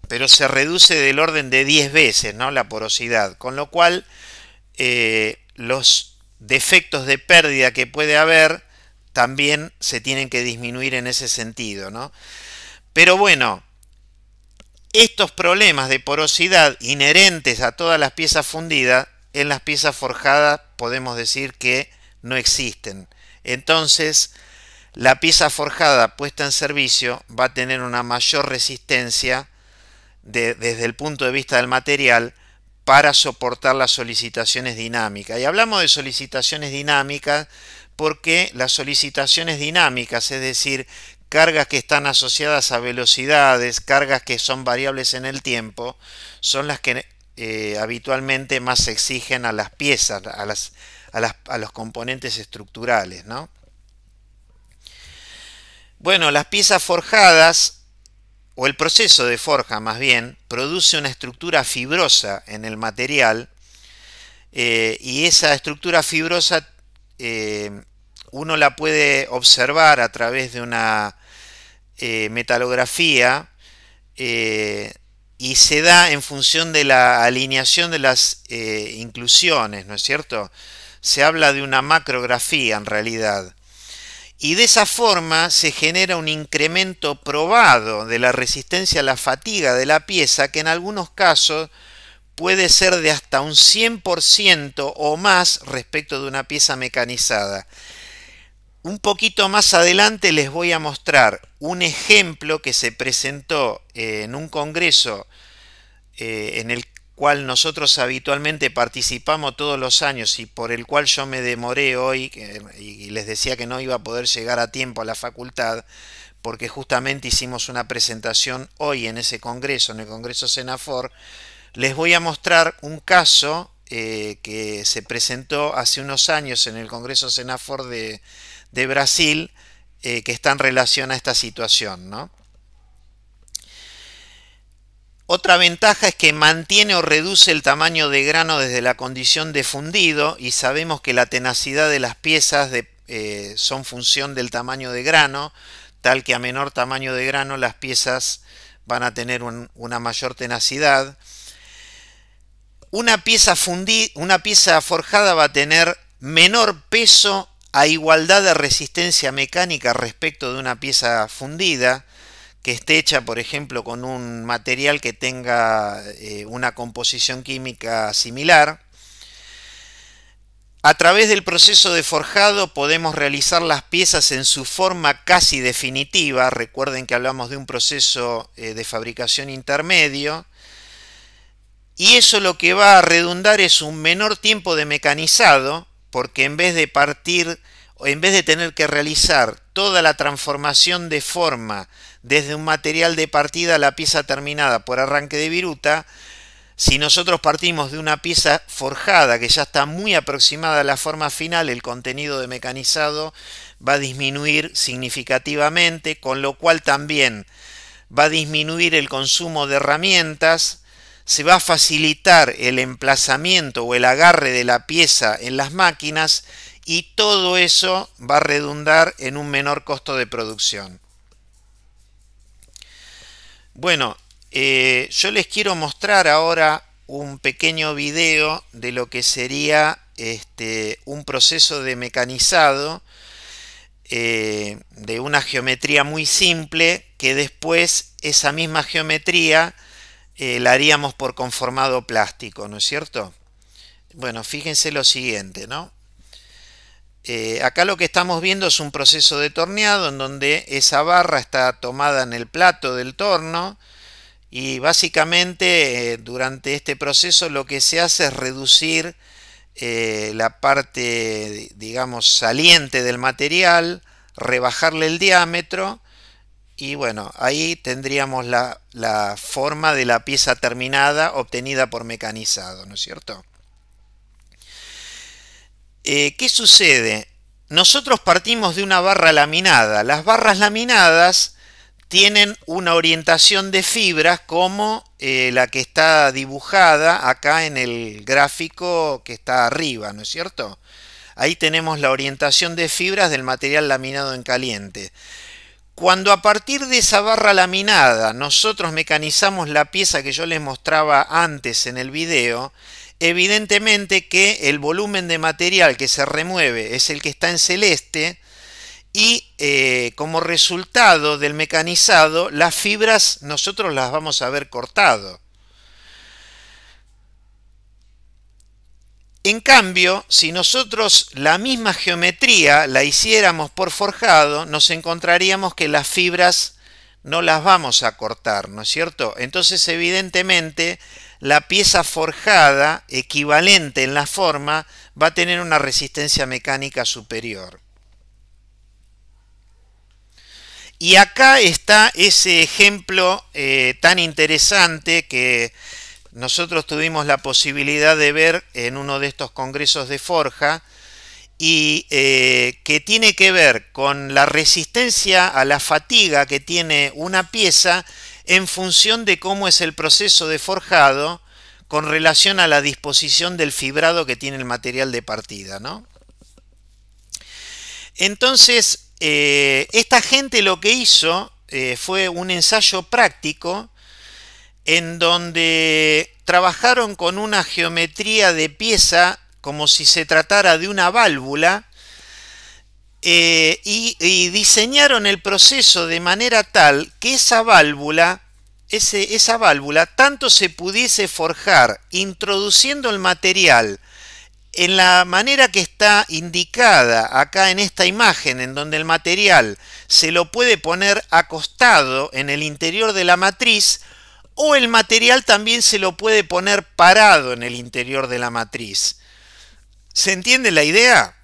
Pero se reduce del orden de 10 veces, ¿no?, la porosidad. Con lo cual, los defectos de pérdida que puede haber también se tienen que disminuir en ese sentido, ¿no? Pero bueno, estos problemas de porosidad inherentes a todas las piezas fundidas, en las piezas forjadas podemos decir que no existen. Entonces, la pieza forjada puesta en servicio va a tener una mayor resistencia desde el punto de vista del material para soportar las solicitaciones dinámicas. Y hablamos de solicitaciones dinámicas porque las solicitaciones dinámicas, es decir, cargas que están asociadas a velocidades, cargas que son variables en el tiempo, son las que habitualmente más se exigen a las piezas, a los componentes estructurales, ¿no? Bueno, las piezas forjadas, o el proceso de forja más bien, produce una estructura fibrosa en el material, y esa estructura fibrosa uno la puede observar a través de una metalografía, y se da en función de la alineación de las inclusiones, ¿no es cierto? Se habla de una macrografía en realidad. y de esa forma se genera un incremento probado de la resistencia a la fatiga de la pieza, que en algunos casos puede ser de hasta un 100% o más respecto de una pieza mecanizada. Un poquito más adelante les voy a mostrar un ejemplo que se presentó en un congreso en el cual nosotros habitualmente participamos todos los años y por el cual yo me demoré hoy y les decía que no iba a poder llegar a tiempo a la facultad, porque justamente hicimos una presentación hoy en ese congreso, en el Congreso Senafor. Les voy a mostrar un caso que se presentó hace unos años en el Congreso Senafor de Brasil, que está en relación a esta situación, ¿no? Otra ventaja es que mantiene o reduce el tamaño de grano desde la condición de fundido, y sabemos que la tenacidad de las piezas son función del tamaño de grano, tal que a menor tamaño de grano las piezas van a tener una mayor tenacidad. Una pieza forjada va a tener menor peso a igualdad de resistencia mecánica respecto de una pieza fundida, que esté hecha, por ejemplo, con un material que tenga una composición química similar. A través del proceso de forjado podemos realizar las piezas en su forma casi definitiva. Recuerden que hablamos de un proceso de fabricación intermedio. Y eso lo que va a redundar es un menor tiempo de mecanizado, porque en vez de tener que realizar toda la transformación de forma desde un material de partida a la pieza terminada por arranque de viruta, si nosotros partimos de una pieza forjada que ya está muy aproximada a la forma final, el contenido de mecanizado va a disminuir significativamente, con lo cual también va a disminuir el consumo de herramientas, se va a facilitar el emplazamiento o el agarre de la pieza en las máquinas, y todo eso va a redundar en un menor costo de producción. Bueno, yo les quiero mostrar ahora un pequeño video de lo que sería un proceso de mecanizado de una geometría muy simple, que después esa misma geometría la haríamos por conformado plástico, ¿no es cierto? Bueno, fíjense lo siguiente, ¿no? Acá lo que estamos viendo es un proceso de torneado en donde esa barra está tomada en el plato del torno, y básicamente durante este proceso lo que se hace es reducir la parte, digamos, saliente del material, rebajarle el diámetro, y bueno, ahí tendríamos la forma de la pieza terminada obtenida por mecanizado, ¿no es cierto? ¿Qué sucede? Nosotros partimos de una barra laminada. Las barras laminadas tienen una orientación de fibras como la que está dibujada acá en el gráfico que está arriba, ¿no es cierto? Ahí tenemos la orientación de fibras del material laminado en caliente. Cuando a partir de esa barra laminada nosotros mecanizamos la pieza que yo les mostraba antes en el video, evidentemente que el volumen de material que se remueve es el que está en celeste, y como resultado del mecanizado, las fibras nosotros las vamos a ver cortado. En cambio, si nosotros la misma geometría la hiciéramos por forjado, nos encontraríamos que las fibras no las vamos a cortar, ¿no es cierto? Entonces, evidentemente, la pieza forjada, equivalente en la forma, va a tener una resistencia mecánica superior. Y acá está ese ejemplo tan interesante que nosotros tuvimos la posibilidad de ver en uno de estos congresos de forja, y que tiene que ver con la resistencia a la fatiga que tiene una pieza en función de cómo es el proceso de forjado con relación a la disposición del fibrado que tiene el material de partida, ¿no? Entonces, esta gente lo que hizo fue un ensayo práctico en donde trabajaron con una geometría de pieza como si se tratara de una válvula, y diseñaron el proceso de manera tal que esa válvula, esa válvula tanto se pudiese forjar introduciendo el material en la manera que está indicada acá en esta imagen, en donde el material se lo puede poner acostado en el interior de la matriz, o el material también se lo puede poner parado en el interior de la matriz. ¿Se entiende la idea?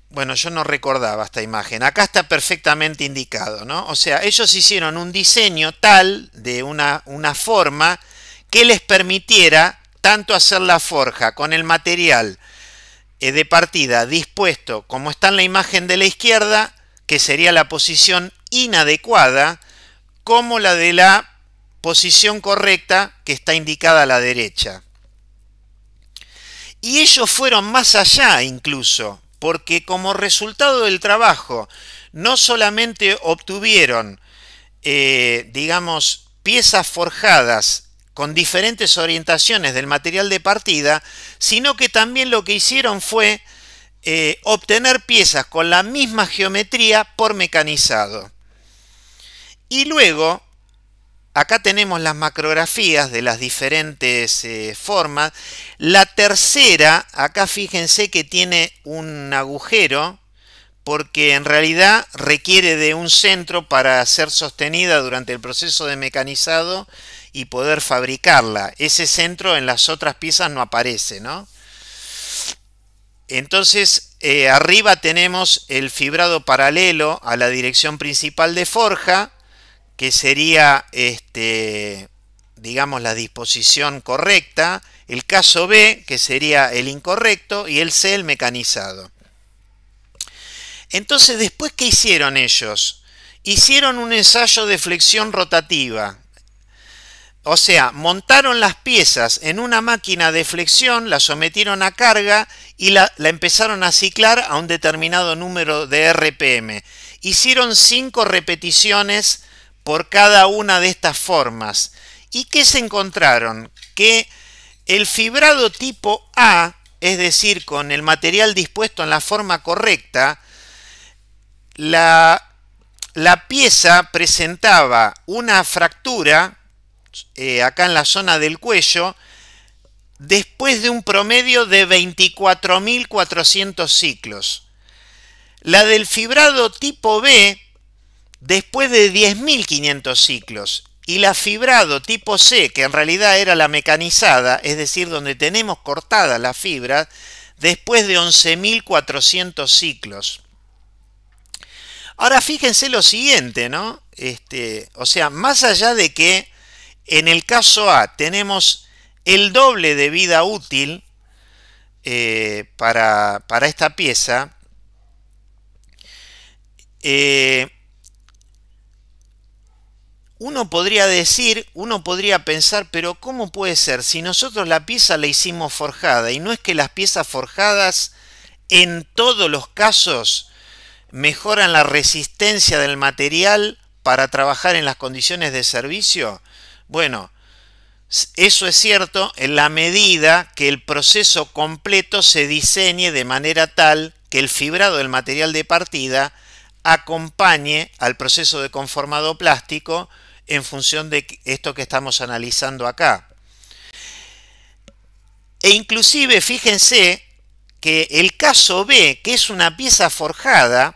Bueno, yo no recordaba esta imagen. Acá está perfectamente indicado, ¿no? O sea, ellos hicieron un diseño tal de una forma que les permitiera tanto hacer la forja con el material de partida dispuesto como está en la imagen de la izquierda, que sería la posición inadecuada, como la de la posición correcta, que está indicada a la derecha. Y ellos fueron más allá incluso, porque como resultado del trabajo no solamente obtuvieron, digamos, piezas forjadas con diferentes orientaciones del material de partida, sino que también lo que hicieron fue obtener piezas con la misma geometría por mecanizado. Y luego, acá tenemos las macrografías de las diferentes formas. La tercera, acá fíjense que tiene un agujero, porque en realidad requiere de un centro para ser sostenida durante el proceso de mecanizado y poder fabricarla. Ese centro en las otras piezas no aparece, ¿no? Entonces, arriba tenemos el fibrado paralelo a la dirección principal de forja, que sería, digamos, la disposición correcta, el caso B, que sería el incorrecto, y el C, el mecanizado. Entonces, después, ¿qué hicieron ellos? Hicieron un ensayo de flexión rotativa. O sea, montaron las piezas en una máquina de flexión, la sometieron a carga y la empezaron a ciclar a un determinado número de RPM. Hicieron 5 repeticiones por cada una de estas formas. ¿Y qué se encontraron? Que el fibrado tipo A, es decir, con el material dispuesto en la forma correcta, la pieza presentaba una fractura acá en la zona del cuello después de un promedio de 24.400 ciclos. La del fibrado tipo B después de 10.500 ciclos. Y la fibrado tipo C, que en realidad era la mecanizada, es decir, donde tenemos cortada la fibra, después de 11.400 ciclos. Ahora fíjense lo siguiente, ¿no? O sea, más allá de que en el caso A tenemos el doble de vida útil para esta pieza, uno podría pensar, pero ¿cómo puede ser? Si nosotros la pieza la hicimos forjada, y no es que las piezas forjadas en todos los casos mejoran la resistencia del material para trabajar en las condiciones de servicio. Bueno, eso es cierto en la medida que el proceso completo se diseñe de manera tal que el fibrado del material de partida acompañe al proceso de conformado plástico en función de esto que estamos analizando acá. E inclusive fíjense que el caso B, que es una pieza forjada,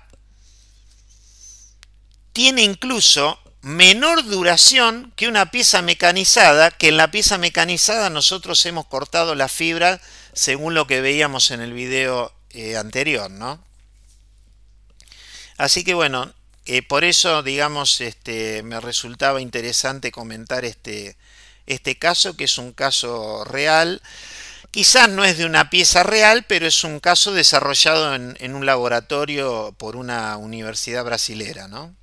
tiene incluso menor duración que una pieza mecanizada, que en la pieza mecanizada nosotros hemos cortado la fibra según lo que veíamos en el video anterior, ¿no? Así que bueno, por eso, digamos, me resultaba interesante comentar este caso, que es un caso real. Quizás no es de una pieza real, pero es un caso desarrollado en un laboratorio por una universidad brasilera, ¿no?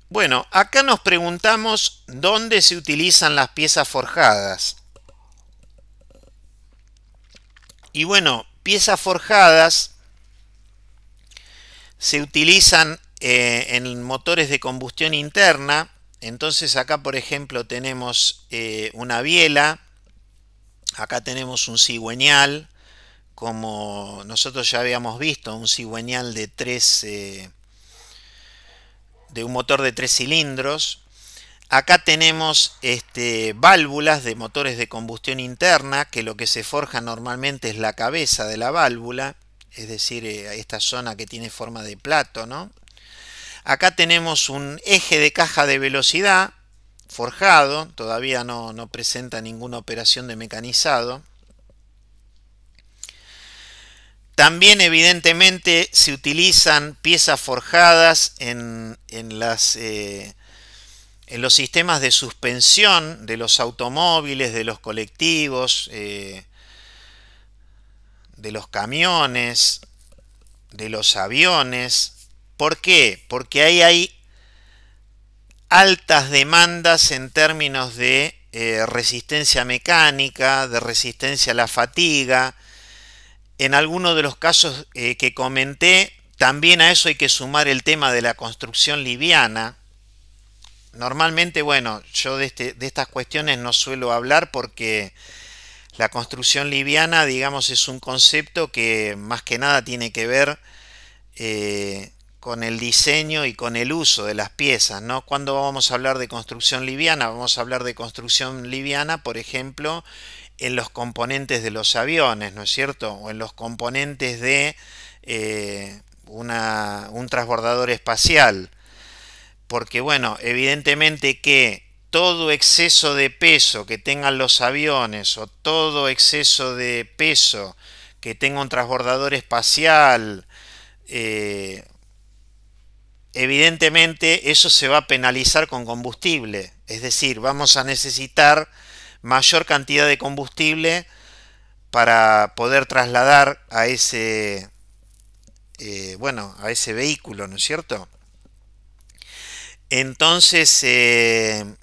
Bueno, acá nos preguntamos dónde se utilizan las piezas forjadas. Y bueno, piezas forjadas se utilizan en motores de combustión interna, entonces acá por ejemplo tenemos una biela, acá tenemos un cigüeñal, como nosotros ya habíamos visto, un cigüeñal de un motor de 3 cilindros. Acá tenemos válvulas de motores de combustión interna, que lo que se forja normalmente es la cabeza de la válvula, es decir, esta zona que tiene forma de plato, ¿no? Acá tenemos un eje de caja de velocidad forjado, todavía no presenta ninguna operación de mecanizado. También evidentemente se utilizan piezas forjadas en los sistemas de suspensión de los automóviles, de los colectivos, de los camiones, de los aviones. ¿Por qué? Porque ahí hay altas demandas en términos de resistencia mecánica, de resistencia a la fatiga. En algunos de los casos que comenté, también a eso hay que sumar el tema de la construcción liviana. Normalmente, bueno, yo de estas cuestiones no suelo hablar porque la construcción liviana, digamos, es un concepto que más que nada tiene que ver con el diseño y con el uso de las piezas, ¿no? ¿Cuándo vamos a hablar de construcción liviana? Vamos a hablar de construcción liviana, por ejemplo, en los componentes de los aviones, ¿no es cierto? O en los componentes de un transbordador espacial. Porque, bueno, evidentemente que todo exceso de peso que tengan los aviones o todo exceso de peso que tenga un transbordador espacial, evidentemente eso se va a penalizar con combustible. Es decir, vamos a necesitar mayor cantidad de combustible para poder trasladar a ese, bueno, a ese vehículo, ¿no es cierto? Entonces, en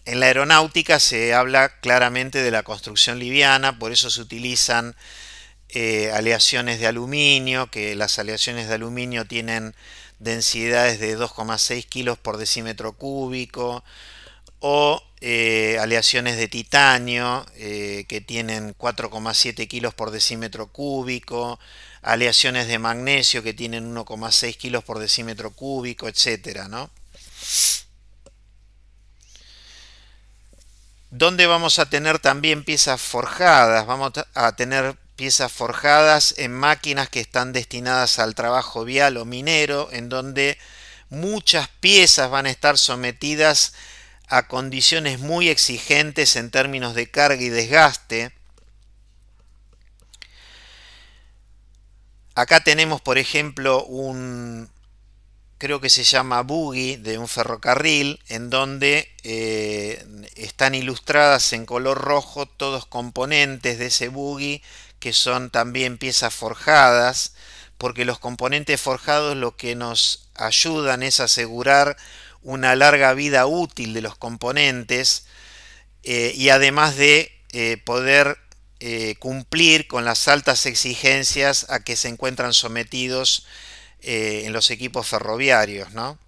la aeronáutica se habla claramente de la construcción liviana, por eso se utilizan aleaciones de aluminio, que las aleaciones de aluminio tienen densidades de 2,6 kilos por decímetro cúbico, o aleaciones de titanio que tienen 4,7 kilos por decímetro cúbico, aleaciones de magnesio que tienen 1,6 kilos por decímetro cúbico, etcétera, ¿no? ¿Dónde vamos a tener también piezas forjadas? Vamos a tener piezas forjadas en máquinas que están destinadas al trabajo vial o minero, en donde muchas piezas van a estar sometidas a condiciones muy exigentes en términos de carga y desgaste. Acá tenemos, por ejemplo, creo que se llama buggy de un ferrocarril, en donde están ilustradas en color rojo todos componentes de ese buggy que son también piezas forjadas, porque los componentes forjados lo que nos ayudan es asegurar una larga vida útil de los componentes y además de poder cumplir con las altas exigencias a que se encuentran sometidos en los equipos ferroviarios, ¿no?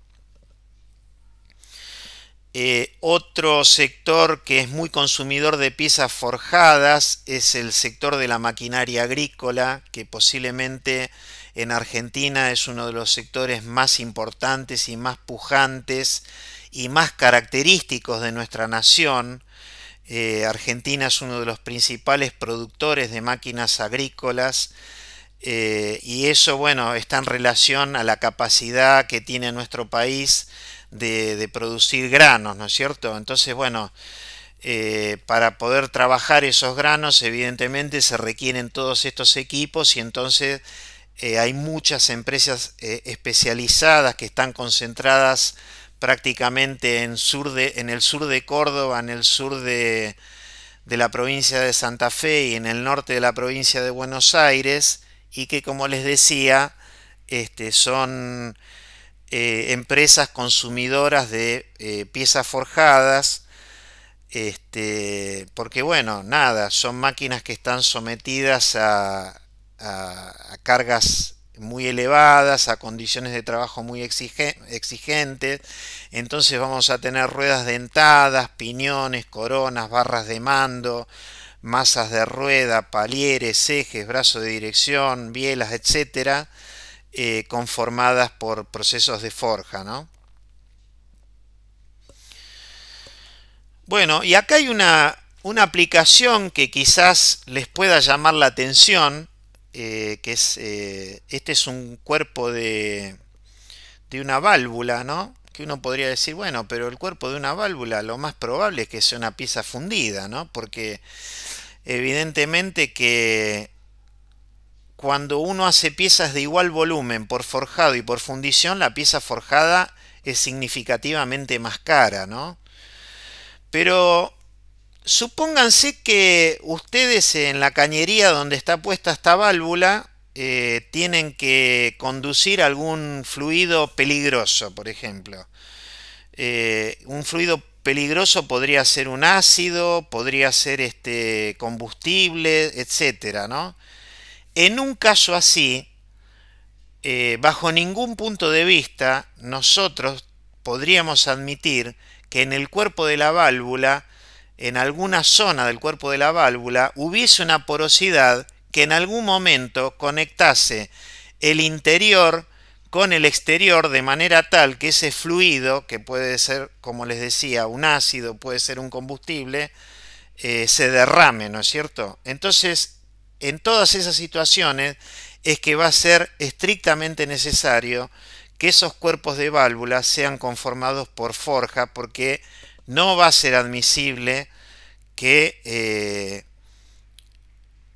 Otro sector que es muy consumidor de piezas forjadas es el sector de la maquinaria agrícola, que posiblemente en Argentina es uno de los sectores más importantes y más pujantes y más característicos de nuestra nación. Argentina es uno de los principales productores de máquinas agrícolas y eso, bueno, está en relación a la capacidad que tiene nuestro país de producir granos, ¿no es cierto? Entonces, bueno, para poder trabajar esos granos, evidentemente se requieren todos estos equipos y entonces hay muchas empresas especializadas que están concentradas prácticamente en el sur de Córdoba, en el sur de la provincia de Santa Fe y en el norte de la provincia de Buenos Aires, y que, como les decía, son empresas consumidoras de piezas forjadas, porque, bueno, nada, son máquinas que están sometidas a cargas muy elevadas, a condiciones de trabajo muy exigentes. Entonces vamos a tener ruedas dentadas, piñones, coronas, barras de mando, masas de rueda, palieres, ejes, brazos de dirección, bielas, etcétera, conformadas por procesos de forja, ¿no? Bueno, y acá hay una aplicación que quizás les pueda llamar la atención, que es, este es un cuerpo de una válvula, ¿no? Que uno podría decir, bueno, pero el cuerpo de una válvula lo más probable es que sea una pieza fundida, ¿no? Porque evidentemente que cuando uno hace piezas de igual volumen por forjado y por fundición, la pieza forjada es significativamente más cara, ¿no? Pero supónganse que ustedes en la cañería donde está puesta esta válvula tienen que conducir algún fluido peligroso, por ejemplo. Un fluido peligroso podría ser un ácido, podría ser combustible, etcétera, ¿no? En un caso así, bajo ningún punto de vista, nosotros podríamos admitir que en el cuerpo de la válvula, en alguna zona del cuerpo de la válvula, hubiese una porosidad que en algún momento conectase el interior con el exterior de manera tal que ese fluido, que puede ser, como les decía, un ácido, puede ser un combustible, se derrame, ¿no es cierto? Entonces, en todas esas situaciones es que va a ser estrictamente necesario que esos cuerpos de válvulas sean conformados por forja, porque no va a ser admisible que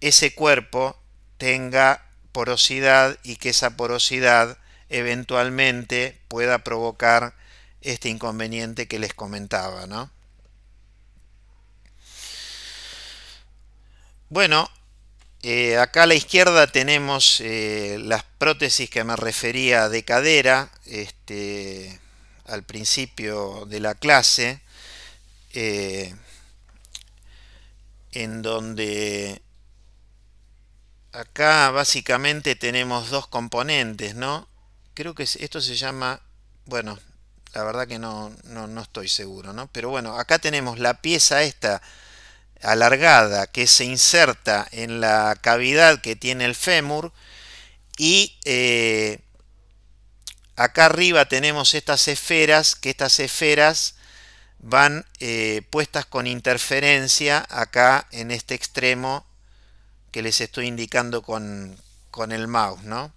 ese cuerpo tenga porosidad y que esa porosidad eventualmente pueda provocar este inconveniente que les comentaba, ¿no? Bueno, acá a la izquierda tenemos las prótesis que me refería de cadera al principio de la clase, eh, en donde acá básicamente tenemos dos componentes, ¿no? Creo que esto se llama, bueno, la verdad que no estoy seguro, ¿no? Pero bueno, acá tenemos la pieza esta alargada que se inserta en la cavidad que tiene el fémur y acá arriba tenemos estas esferas, que estas esferas van puestas con interferencia acá en este extremo que les estoy indicando con el mouse, ¿no?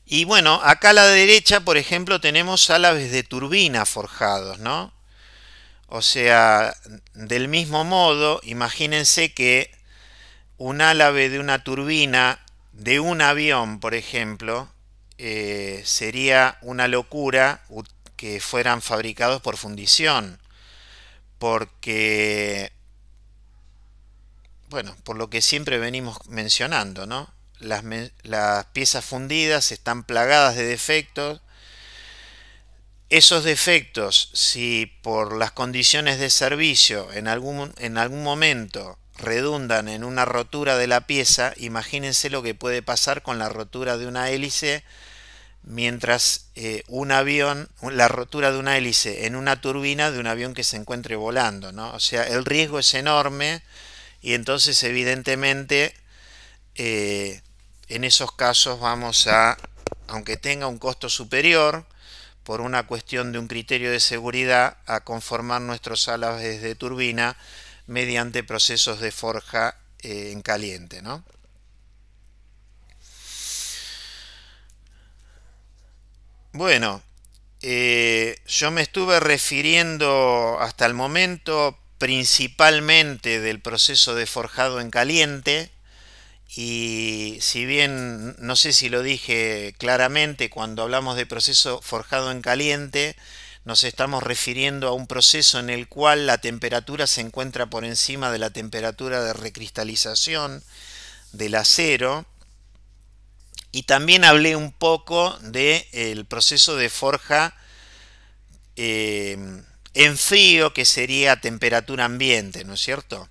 Y bueno, acá a la derecha, por ejemplo, tenemos álabes de turbina forjados, ¿no? O sea, del mismo modo, imagínense que un álabe de una turbina de un avión, por ejemplo, sería una locura que fueran fabricados por fundición, porque, bueno, por lo que siempre venimos mencionando, ¿no? Las piezas fundidas están plagadas de defectos. Esos defectos, si por las condiciones de servicio en algún momento redundan en una rotura de la pieza, imagínense lo que puede pasar con la rotura de una hélice mientras la rotura de una hélice en una turbina de un avión que se encuentre volando, ¿no? O sea, el riesgo es enorme y entonces evidentemente en esos casos vamos a, aunque tenga un costo superior, por una cuestión de un criterio de seguridad, a conformar nuestros álabes de turbina mediante procesos de forja en caliente, ¿no? Bueno, yo me estuve refiriendo hasta el momento principalmente del proceso de forjado en caliente, y si bien no sé si lo dije claramente, cuando hablamos de proceso forjado en caliente, nos estamos refiriendo a un proceso en el cual la temperatura se encuentra por encima de la temperatura de recristalización del acero. Y también hablé un poco del proceso de forja en frío, que sería temperatura ambiente, ¿no es cierto?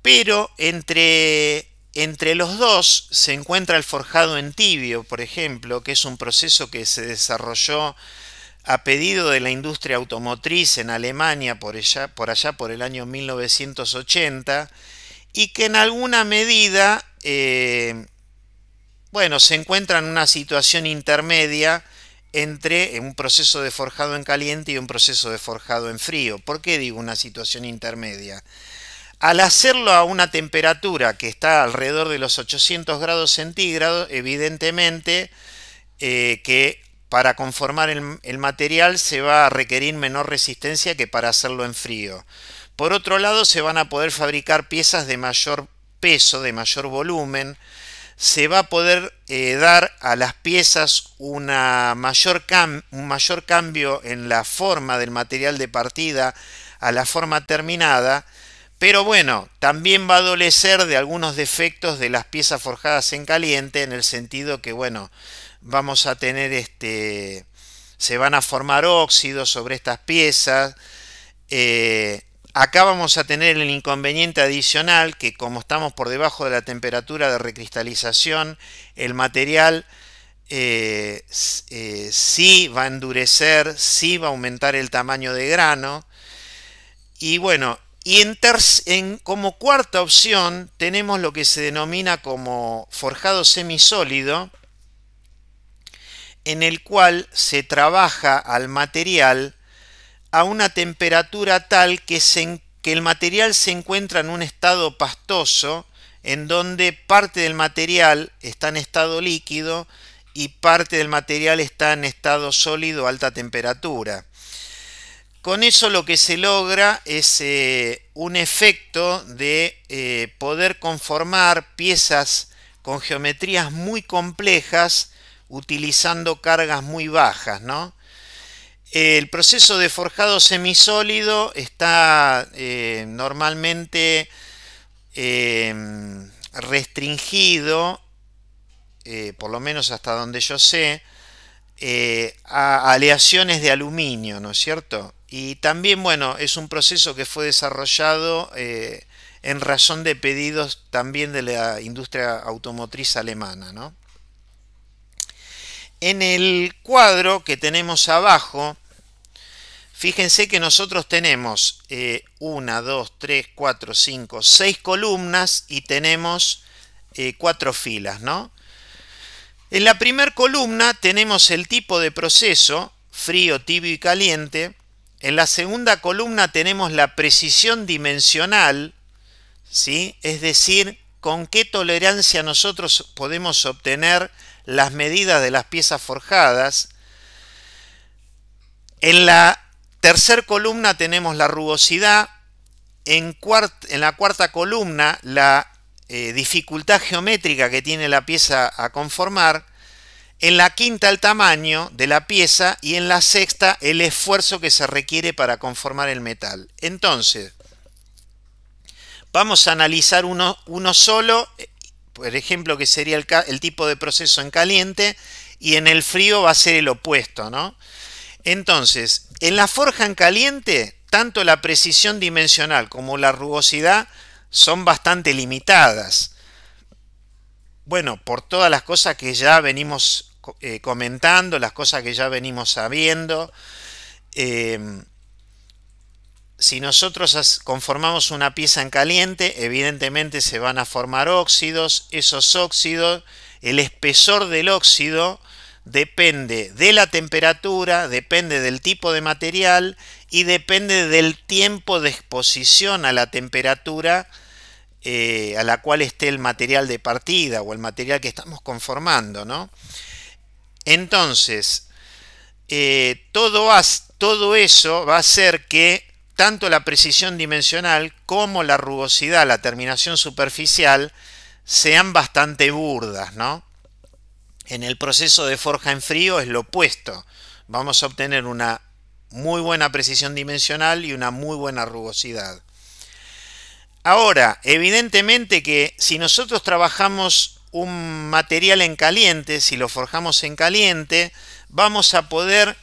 Pero entre entre los dos se encuentra el forjado en tibio, por ejemplo, que es un proceso que se desarrolló a pedido de la industria automotriz en Alemania por allá por el año 1980, y que en alguna medida bueno, se encuentra en una situación intermedia entre un proceso de forjado en caliente y un proceso de forjado en frío. ¿Por qué digo una situación intermedia? Al hacerlo a una temperatura que está alrededor de los 800 grados centígrados, evidentemente que para conformar el material se va a requerir menor resistencia que para hacerlo en frío. Por otro lado, se van a poder fabricar piezas de mayor peso, de mayor volumen. Se va a poder dar a las piezas un mayor cambio en la forma del material de partida a la forma terminada, pero bueno, también va a adolecer de algunos defectos de las piezas forjadas en caliente, en el sentido que, bueno, vamos a tener se van a formar óxidos sobre estas piezas. Acá vamos a tener el inconveniente adicional que, como estamos por debajo de la temperatura de recristalización, el material sí va a endurecer, sí va a aumentar el tamaño de grano. Y bueno, como cuarta opción tenemos lo que se denomina como forjado semisólido, en el cual se trabaja al material a una temperatura tal que el material se encuentra en un estado pastoso, en donde parte del material está en estado líquido y parte del material está en estado sólido a alta temperatura. Con eso lo que se logra es un efecto de poder conformar piezas con geometrías muy complejas utilizando cargas muy bajas, ¿no? El proceso de forjado semisólido está normalmente restringido, por lo menos hasta donde yo sé, a aleaciones de aluminio, ¿no es cierto? Y también, bueno, es un proceso que fue desarrollado en razón de pedidos también de la industria automotriz alemana, ¿no? En el cuadro que tenemos abajo, fíjense que nosotros tenemos 1, 2, 3, 4, 5, 6 columnas y tenemos 4 filas, ¿no? En la primera columna tenemos el tipo de proceso, frío, tibio y caliente. En la segunda columna tenemos la precisión dimensional, ¿sí? Es decir, con qué tolerancia nosotros podemos obtener las medidas de las piezas forjadas. En la tercera columna tenemos la rugosidad. En la cuarta columna la dificultad geométrica que tiene la pieza a conformar. En la quinta el tamaño de la pieza y en la sexta el esfuerzo que se requiere para conformar el metal. Entonces, vamos a analizar uno solo, por ejemplo, que sería el tipo de proceso en caliente, y en el frío va a ser el opuesto, ¿no? Entonces, en la forja en caliente, tanto la precisión dimensional como la rugosidad son bastante limitadas. Bueno, por todas las cosas que ya venimos comentando, las cosas que ya venimos sabiendo. Si nosotros conformamos una pieza en caliente, evidentemente se van a formar óxidos. Esos óxidos, el espesor del óxido depende de la temperatura, depende del tipo de material y depende del tiempo de exposición a la temperatura a la cual esté el material de partida o el material que estamos conformando, ¿no? Entonces, todo eso va a hacer que tanto la precisión dimensional como la rugosidad, la terminación superficial, sean bastante burdas, ¿no? En el proceso de forja en frío es lo opuesto. Vamos a obtener una muy buena precisión dimensional y una muy buena rugosidad. Ahora, evidentemente que si nosotros trabajamos un material en caliente, si lo forjamos en caliente, vamos a poder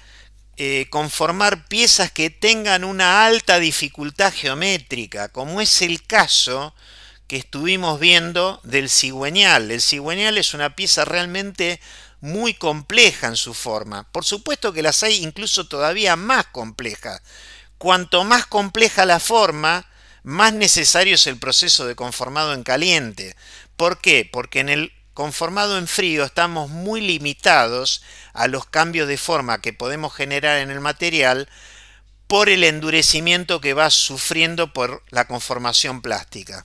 conformar piezas que tengan una alta dificultad geométrica, como es el caso que estuvimos viendo del cigüeñal. El cigüeñal es una pieza realmente muy compleja en su forma. Por supuesto que las hay incluso todavía más complejas. Cuanto más compleja la forma, más necesario es el proceso de conformado en caliente. ¿Por qué? Porque en el conformado en frío estamos muy limitados a los cambios de forma que podemos generar en el material por el endurecimiento que va sufriendo por la conformación plástica.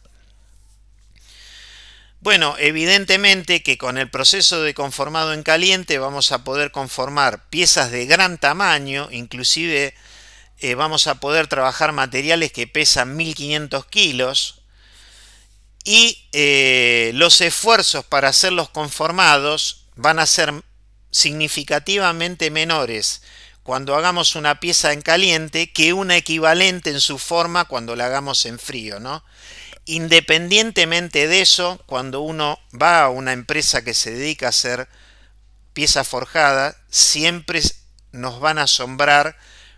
Bueno, evidentemente que con el proceso de conformado en caliente vamos a poder conformar piezas de gran tamaño, inclusive vamos a poder trabajar materiales que pesan 1500 kilos y los esfuerzos para hacerlos conformados van a ser significativamente menores cuando hagamos una pieza en caliente que una equivalente en su forma cuando la hagamos en frío, ¿no? Independientemente de eso, cuando uno va a una empresa que se dedica a hacer pieza forjada, siempre nos van a asombrar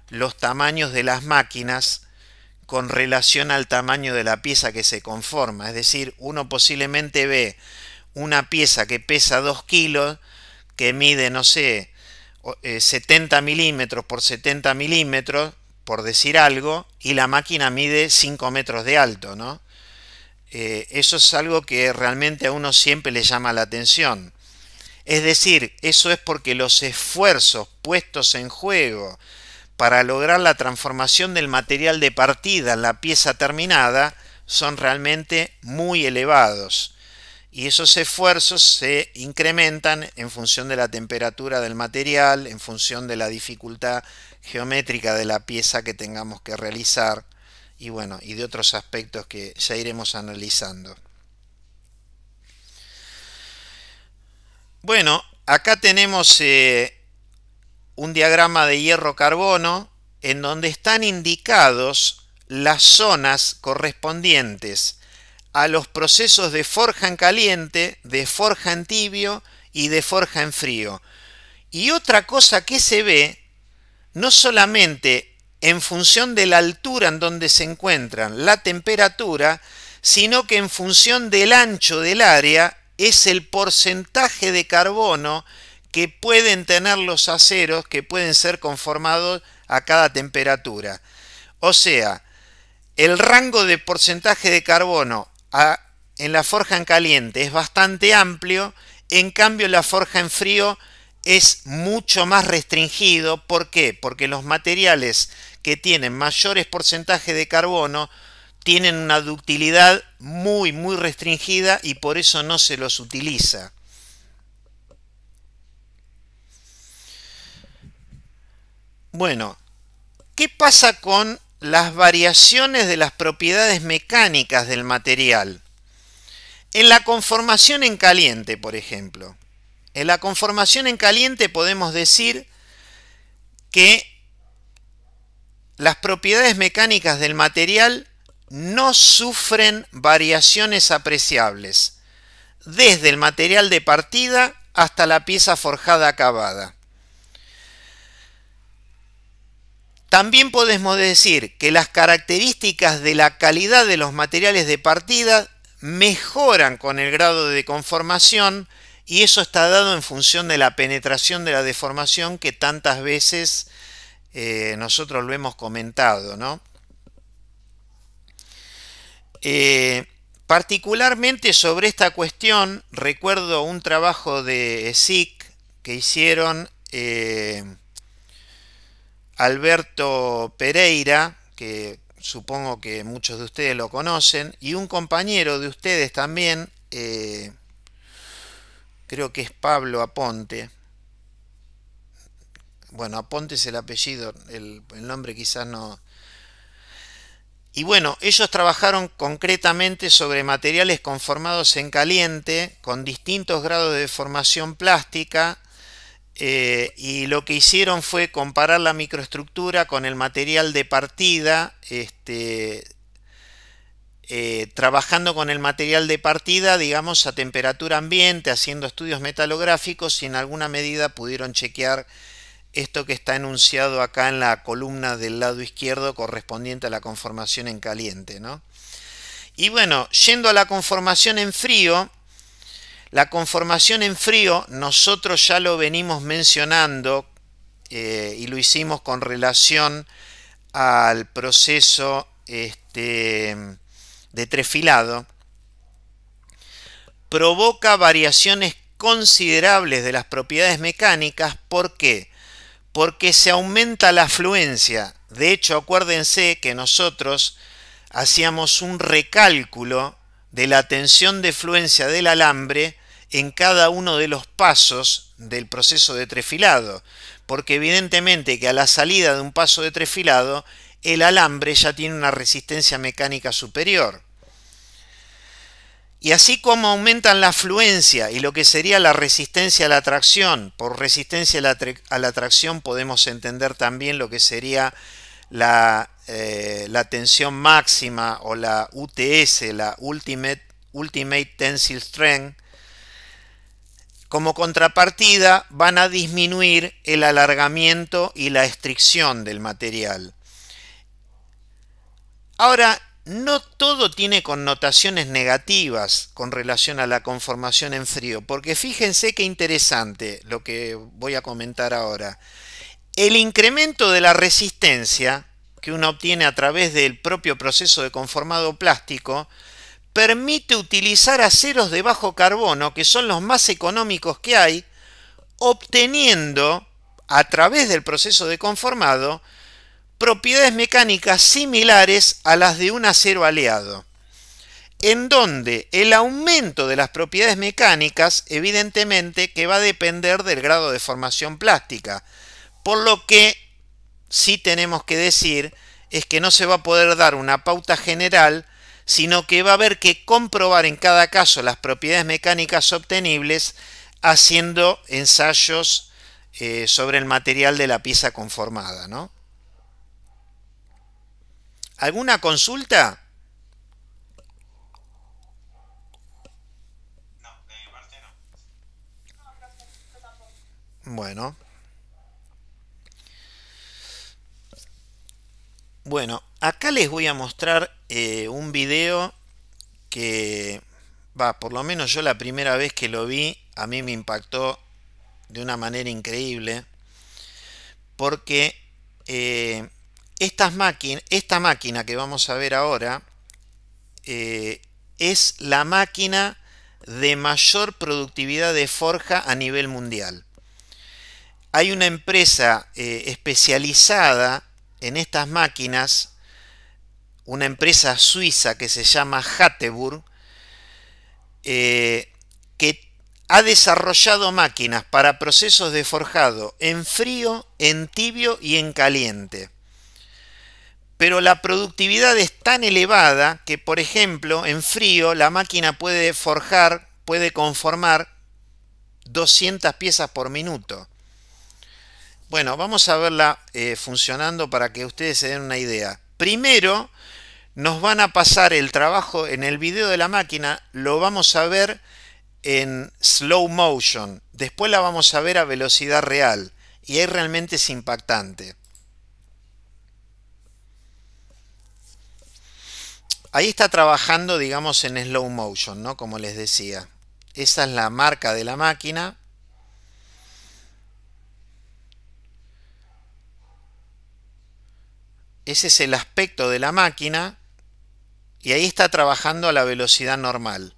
los tamaños de las máquinas con relación al tamaño de la pieza que se conforma. Es decir, uno posiblemente ve una pieza que pesa 2 kilos, que mide, no sé, 70 milímetros por 70 milímetros, por decir algo, y la máquina mide 5 metros de alto, ¿no? Eso es algo que realmente a uno siempre le llama la atención. Es decir, eso es porque los esfuerzos puestos en juego para lograr la transformación del material de partida en la pieza terminada son realmente muy elevados. Y esos esfuerzos se incrementan en función de la temperatura del material, en función de la dificultad geométrica de la pieza que tengamos que realizar. Y bueno, y de otros aspectos que ya iremos analizando. Bueno, acá tenemos un diagrama de hierro-carbono en donde están indicados las zonas correspondientes a los procesos de forja en caliente, de forja en tibio y de forja en frío. Y otra cosa que se ve, no solamente en función de la altura en donde se encuentran, la temperatura, sino que en función del ancho del área es el porcentaje de carbono que pueden tener los aceros que pueden ser conformados a cada temperatura. O sea, el rango de porcentaje de carbono en la forja en caliente es bastante amplio, en cambio la forja en frío es mucho más restringido. ¿Por qué? Porque los materiales que tienen mayores porcentajes de carbono tienen una ductilidad muy restringida y por eso no se los utiliza. Bueno, ¿qué pasa con las variaciones de las propiedades mecánicas del material? En la conformación en caliente, por ejemplo. En la conformación en caliente podemos decir que las propiedades mecánicas del material no sufren variaciones apreciables, desde el material de partida hasta la pieza forjada acabada. También podemos decir que las características de la calidad de los materiales de partida mejoran con el grado de conformación y eso está dado en función de la penetración de la deformación que tantas veces nosotros lo hemos comentado, ¿no? Particularmente sobre esta cuestión recuerdo un trabajo de SIC que hicieron Alberto Pereira, que supongo que muchos de ustedes lo conocen, y un compañero de ustedes también, creo que es Pablo Aponte. Bueno, Aponte es el apellido, el nombre quizás no. Y bueno, ellos trabajaron concretamente sobre materiales conformados en caliente con distintos grados de deformación plástica y lo que hicieron fue comparar la microestructura con el material de partida, trabajando con el material de partida, digamos, a temperatura ambiente, haciendo estudios metalográficos y en alguna medida pudieron chequear esto que está enunciado acá en la columna del lado izquierdo correspondiente a la conformación en caliente, ¿no? Y bueno, yendo a la conformación en frío, la conformación en frío nosotros ya lo venimos mencionando y lo hicimos con relación al proceso de trefilado. Provoca variaciones considerables de las propiedades mecánicas. ¿Por qué? Porque se aumenta la fluencia. De hecho, acuérdense que nosotros hacíamos un recálculo de la tensión de fluencia del alambre en cada uno de los pasos del proceso de trefilado, porque evidentemente que a la salida de un paso de trefilado el alambre ya tiene una resistencia mecánica superior. Y así como aumentan la fluencia y lo que sería la resistencia a la tracción, por resistencia a la tracción podemos entender también lo que sería la tensión máxima o la UTS, la Ultimate Tensile Strength. Como contrapartida van a disminuir el alargamiento y la estricción del material. Ahora, no todo tiene connotaciones negativas con relación a la conformación en frío, porque fíjense qué interesante lo que voy a comentar ahora. El incremento de la resistencia que uno obtiene a través del propio proceso de conformado plástico permite utilizar aceros de bajo carbono, que son los más económicos que hay, obteniendo a través del proceso de conformado propiedades mecánicas similares a las de un acero aleado, en donde el aumento de las propiedades mecánicas evidentemente que va a depender del grado de formación plástica, por lo que sí tenemos que decir es que no se va a poder dar una pauta general, sino que va a haber que comprobar en cada caso las propiedades mecánicas obtenibles haciendo ensayos sobre el material de la pieza conformada, ¿no? ¿Alguna consulta? No, de mi parte no. Bueno. Bueno, acá les voy a mostrar un video que, por lo menos yo la primera vez que lo vi, a mí me impactó de una manera increíble, porque esta máquina que vamos a ver ahora es la máquina de mayor productividad de forja a nivel mundial. Hay una empresa especializada en estas máquinas, una empresa suiza que se llama Hatteburg, que ha desarrollado máquinas para procesos de forjado en frío, en tibio y en caliente. Pero la productividad es tan elevada que, por ejemplo, en frío la máquina puede conformar 200 piezas por minuto. Bueno, vamos a verla funcionando para que ustedes se den una idea. Primero, nos van a pasar el trabajo en el video de la máquina, lo vamos a ver en slow motion. Después la vamos a ver a velocidad real. Y ahí realmente es impactante. Ahí está trabajando, digamos, en slow motion, ¿no? Como les decía. Esa es la marca de la máquina. Ese es el aspecto de la máquina. Y ahí está trabajando a la velocidad normal.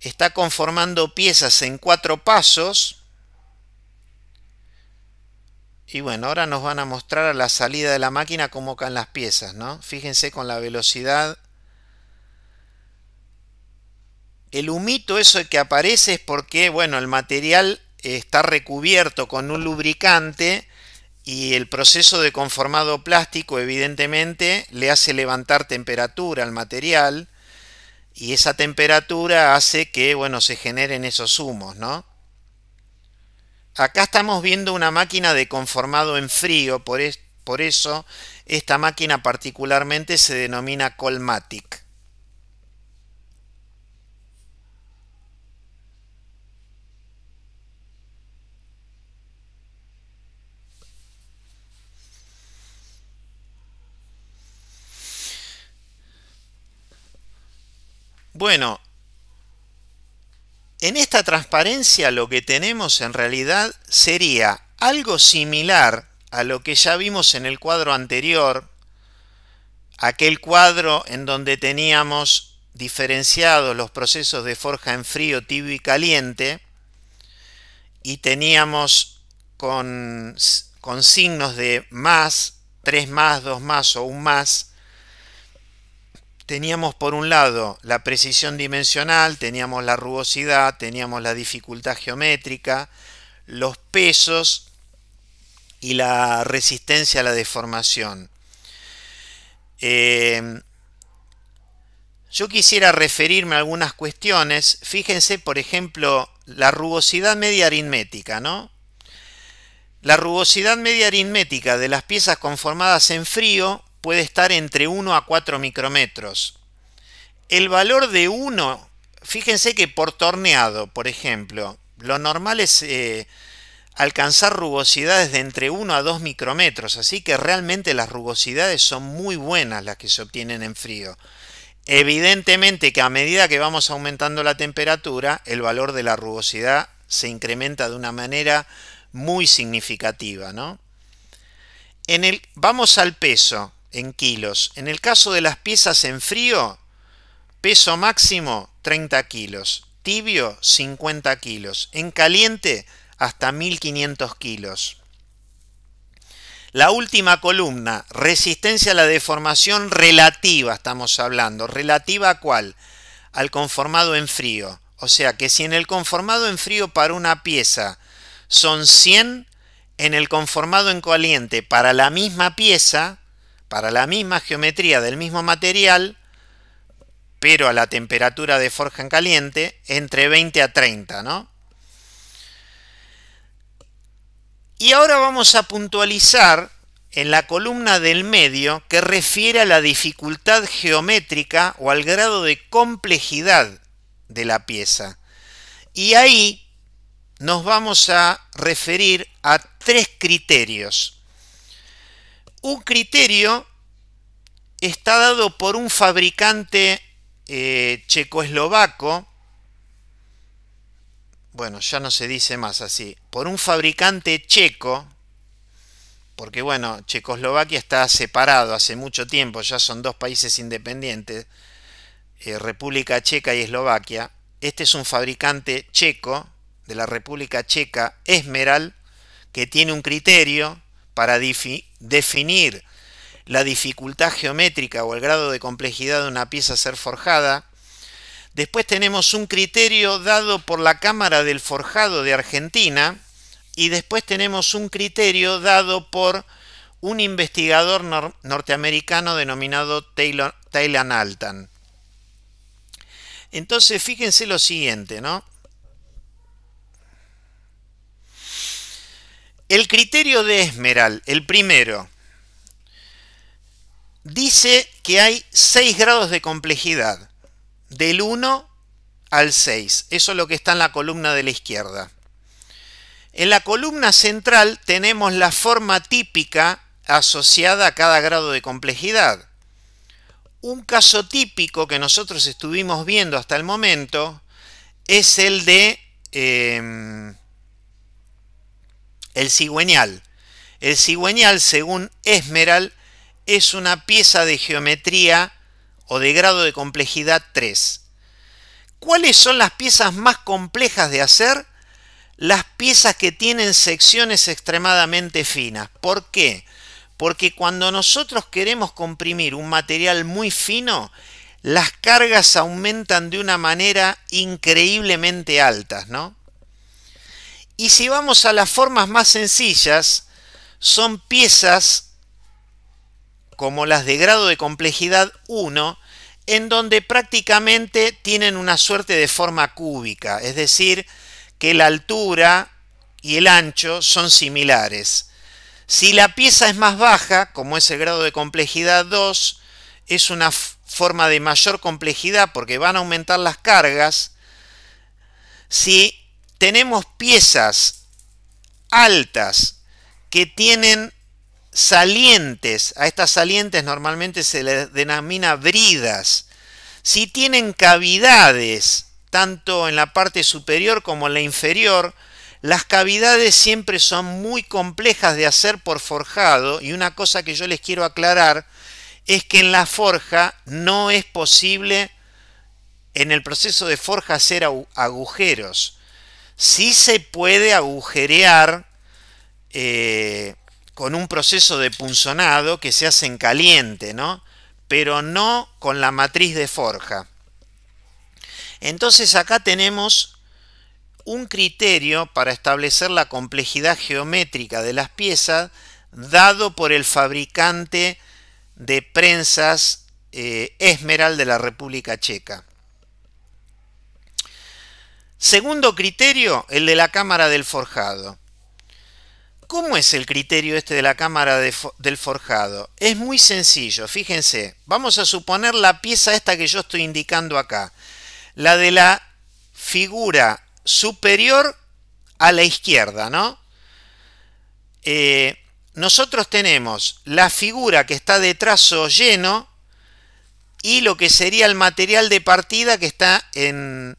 Está conformando piezas en 4 pasos. Y bueno, ahora nos van a mostrar a la salida de la máquina cómo caen las piezas, ¿no? Fíjense con la velocidad. El humito eso que aparece es porque, bueno, el material está recubierto con un lubricante y el proceso de conformado plástico evidentemente le hace levantar temperatura al material y esa temperatura hace que, bueno, se generen esos humos, ¿no? Acá estamos viendo una máquina de conformado en frío, por eso esta máquina particularmente se denomina Colmatic. Bueno, en esta transparencia lo que tenemos en realidad sería algo similar a lo que ya vimos en el cuadro anterior, aquel cuadro en donde teníamos diferenciados los procesos de forja en frío, tibio y caliente, y teníamos con signos de más, 3 más, 2 más o 1 más. Teníamos por un lado la precisión dimensional, teníamos la rugosidad, teníamos la dificultad geométrica, los pesos y la resistencia a la deformación. Yo quisiera referirme a algunas cuestiones. Fíjense, por ejemplo, la rugosidad media aritmética, ¿no? La rugosidad media aritmética de las piezas conformadas en frío puede estar entre 1 a 4 micrómetros. El valor de 1, fíjense que por torneado, por ejemplo, lo normal es alcanzar rugosidades de entre 1 a 2 micrómetros, así que realmente las rugosidades son muy buenas las que se obtienen en frío. Evidentemente que a medida que vamos aumentando la temperatura, el valor de la rugosidad se incrementa de una manera muy significativa, ¿no? Vamos al peso en kilos. En el caso de las piezas en frío, peso máximo 30 kilos, tibio 50 kilos, en caliente hasta 1500 kilos. La última columna, resistencia a la deformación relativa, estamos hablando. ¿Relativa a cuál? Al conformado en frío. O sea que si en el conformado en frío para una pieza son 100, en el conformado en caliente para la misma pieza, para la misma geometría del mismo material, pero a la temperatura de forja en caliente, entre 20 a 30, ¿no? Y ahora vamos a puntualizar en la columna del medio que refiere a la dificultad geométrica o al grado de complejidad de la pieza. Y ahí nos vamos a referir a 3 criterios. Un criterio está dado por un fabricante checoslovaco. Bueno, ya no se dice más así, por un fabricante checo, porque bueno, Checoslovaquia está separado hace mucho tiempo, ya son 2 países independientes, República Checa y Eslovaquia. Este es un fabricante checo de la República Checa, Esmeral, que tiene un criterio para definir la dificultad geométrica o el grado de complejidad de una pieza a ser forjada. Después tenemos un criterio dado por la Cámara del Forjado de Argentina y después tenemos un criterio dado por un investigador norteamericano denominado Tylan Altan. Entonces fíjense lo siguiente, ¿no? El criterio de Esmeral, el primero, dice que hay 6 grados de complejidad. Del 1 al 6. Eso es lo que está en la columna de la izquierda. En la columna central tenemos la forma típica asociada a cada grado de complejidad. Un caso típico que nosotros estuvimos viendo hasta el momento es el de el cigüeñal. El cigüeñal, según Esmeral, es una pieza de geometría o de grado de complejidad 3. ¿Cuáles son las piezas más complejas de hacer? Las piezas que tienen secciones extremadamente finas. ¿Por qué? Porque cuando nosotros queremos comprimir un material muy fino, las cargas aumentan de una manera increíblemente altas, ¿no? Y si vamos a las formas más sencillas, son piezas como las de grado de complejidad 1, en donde prácticamente tienen una suerte de forma cúbica, es decir, que la altura y el ancho son similares. Si la pieza es más baja, como es el grado de complejidad 2, es una forma de mayor complejidad porque van a aumentar las cargas. Si tenemos piezas altas que tienen salientes, a estas salientes normalmente se les denomina bridas. Si tienen cavidades, tanto en la parte superior como en la inferior, las cavidades siempre son muy complejas de hacer por forjado, y una cosa que yo les quiero aclarar es que en la forja no es posible en el proceso de forja hacer agujeros. Sí se puede agujerear con un proceso de punzonado que se hace en caliente, ¿no? Pero no con la matriz de forja. Entonces acá tenemos un criterio para establecer la complejidad geométrica de las piezas dado por el fabricante de prensas Esmeralda de la República Checa. Segundo criterio, el de la cámara del forjado. ¿Cómo es el criterio este de la cámara del forjado? Es muy sencillo, fíjense. Vamos a suponer la pieza esta que yo estoy indicando acá. La de la figura superior a la izquierda, ¿no? Nosotros tenemos la figura que está de trazo lleno y lo que sería el material de partida que está en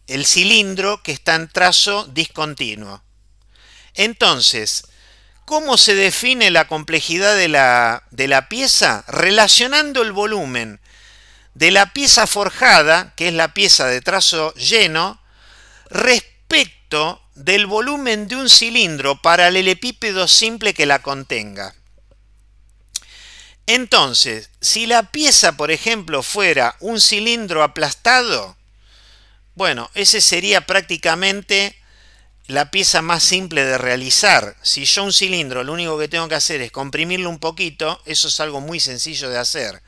el cilindro que está en trazo discontinuo. Entonces, ¿cómo se define la complejidad de la pieza? Relacionando el volumen de la pieza forjada, que es la pieza de trazo lleno, respecto del volumen de un cilindro paralelepípedo simple que la contenga. Entonces, si la pieza, por ejemplo, fuera un cilindro aplastado, bueno, ese sería prácticamente la pieza más simple de realizar. Si yo un cilindro lo único que tengo que hacer es comprimirlo un poquito, eso es algo muy sencillo de hacer.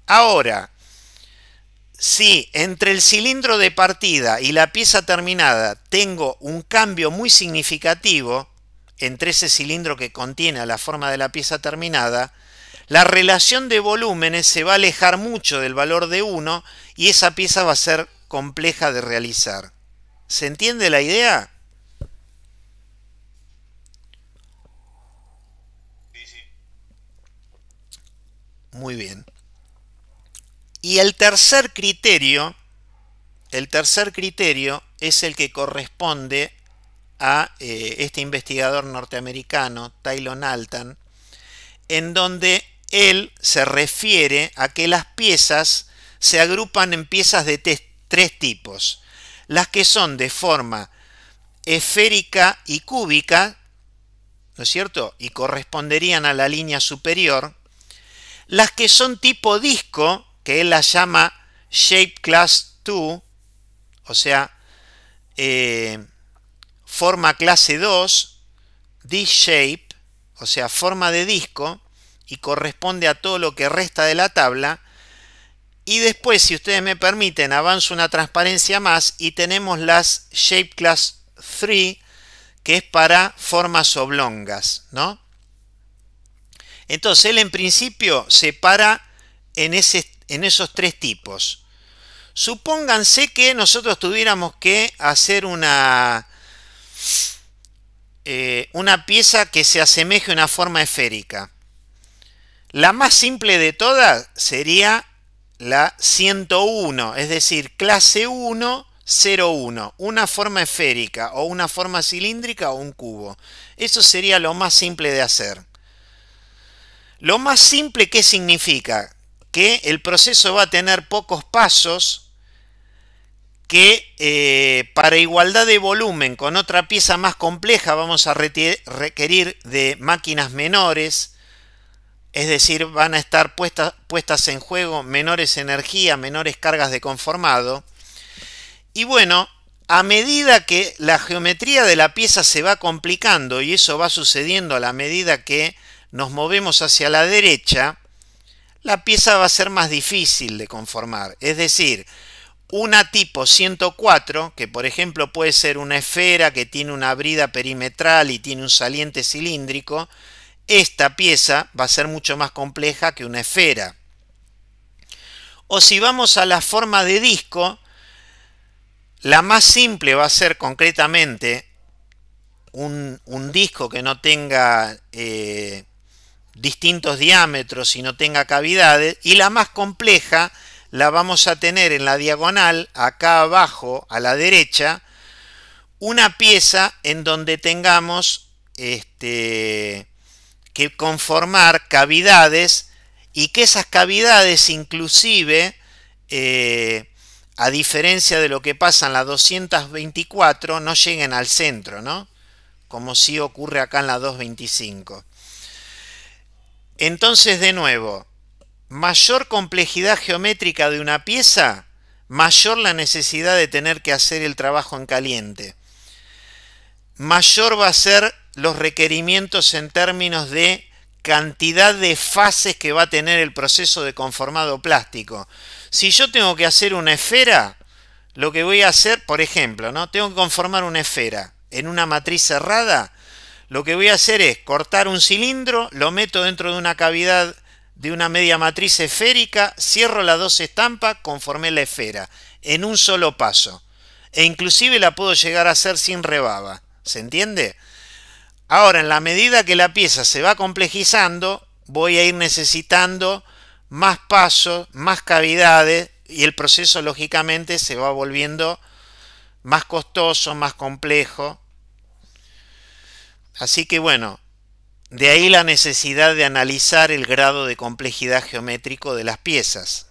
Ahora, si entre el cilindro de partida y la pieza terminada tengo un cambio muy significativo entre ese cilindro que contiene la forma de la pieza terminada, la relación de volúmenes se va a alejar mucho del valor de 1 y esa pieza va a ser compleja de realizar. ¿Se entiende la idea? Muy bien. Y el tercer criterio es el que corresponde a este investigador norteamericano, Tylon Altan, en donde él se refiere a que las piezas se agrupan en piezas de tres tipos. Las que son de forma esférica y cúbica, ¿no es cierto? Y corresponderían a la línea superior. Las que son tipo disco, que él las llama Shape Class 2, o sea, forma clase 2, Disc Shape, o sea, forma de disco, y corresponde a todo lo que resta de la tabla. Y después, si ustedes me permiten, avanzo una transparencia más y tenemos las Shape Class 3, que es para formas oblongas, ¿no? Entonces, él en principio separa en esos tres tipos. Supónganse que nosotros tuviéramos que hacer una pieza que se asemeje a una forma esférica. La más simple de todas sería la 101, es decir, clase 1, 01, una forma esférica o una forma cilíndrica o un cubo. Eso sería lo más simple de hacer. Lo más simple, ¿qué significa? Que el proceso va a tener pocos pasos, que para igualdad de volumen con otra pieza más compleja vamos a requerir de máquinas menores, es decir, van a estar puestas en juego menores energía, menores cargas de conformado. Y bueno, a medida que la geometría de la pieza se va complicando, y eso va sucediendo a la medida que nos movemos hacia la derecha, la pieza va a ser más difícil de conformar. Es decir, una tipo 104, que por ejemplo puede ser una esfera que tiene una brida perimetral y tiene un saliente cilíndrico, esta pieza va a ser mucho más compleja que una esfera. O si vamos a la forma de disco, la más simple va a ser concretamente un disco que no tenga distintos diámetros y no tenga cavidades, y la más compleja, la vamos a tener en la diagonal, acá abajo a la derecha, una pieza en donde tengamos que conformar cavidades y que esas cavidades inclusive, a diferencia de lo que pasa en la 224, no lleguen al centro, ¿no? Como sí ocurre acá en la 225. Entonces, de nuevo, mayor complejidad geométrica de una pieza, mayor la necesidad de tener que hacer el trabajo en caliente. Mayor va a ser los requerimientos en términos de cantidad de fases que va a tener el proceso de conformado plástico. Si yo tengo que hacer una esfera, lo que voy a hacer, por ejemplo, ¿no? Tengo que conformar una esfera en una matriz cerrada, lo que voy a hacer es cortar un cilindro, lo meto dentro de una cavidad de una media matriz esférica, cierro las dos estampas, conformé la esfera en un solo paso. E inclusive la puedo llegar a hacer sin rebaba. ¿Se entiende? Ahora, en la medida que la pieza se va complejizando, voy a ir necesitando más pasos, más cavidades, y el proceso lógicamente se va volviendo más costoso, más complejo. Así que bueno, de ahí la necesidad de analizar el grado de complejidad geométrico de las piezas.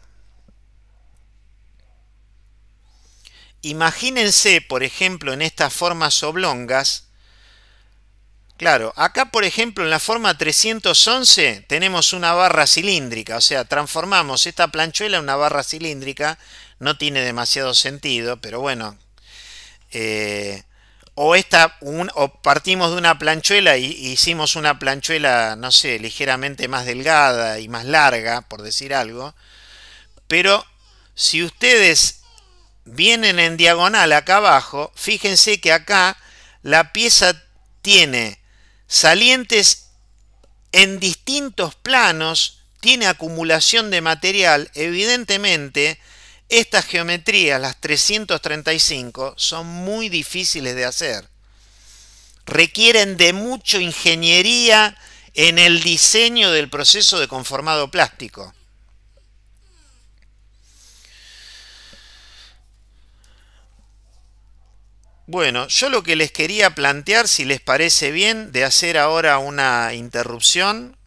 Imagínense, por ejemplo, en estas formas oblongas. Claro, acá por ejemplo en la forma 311 tenemos una barra cilíndrica, o sea, transformamos esta planchuela en una barra cilíndrica, no tiene demasiado sentido, pero bueno. O partimos de una planchuela y hicimos una planchuela, no sé, ligeramente más delgada y más larga, por decir algo. Pero si ustedes vienen en diagonal acá abajo, fíjense que acá la pieza tiene salientes en distintos planos, tiene acumulación de material. Evidentemente, estas geometrías, las 335, son muy difíciles de hacer. Requieren de mucha ingeniería en el diseño del proceso de conformado plástico. Bueno, yo lo que les quería plantear, si les parece bien, de hacer ahora una interrupción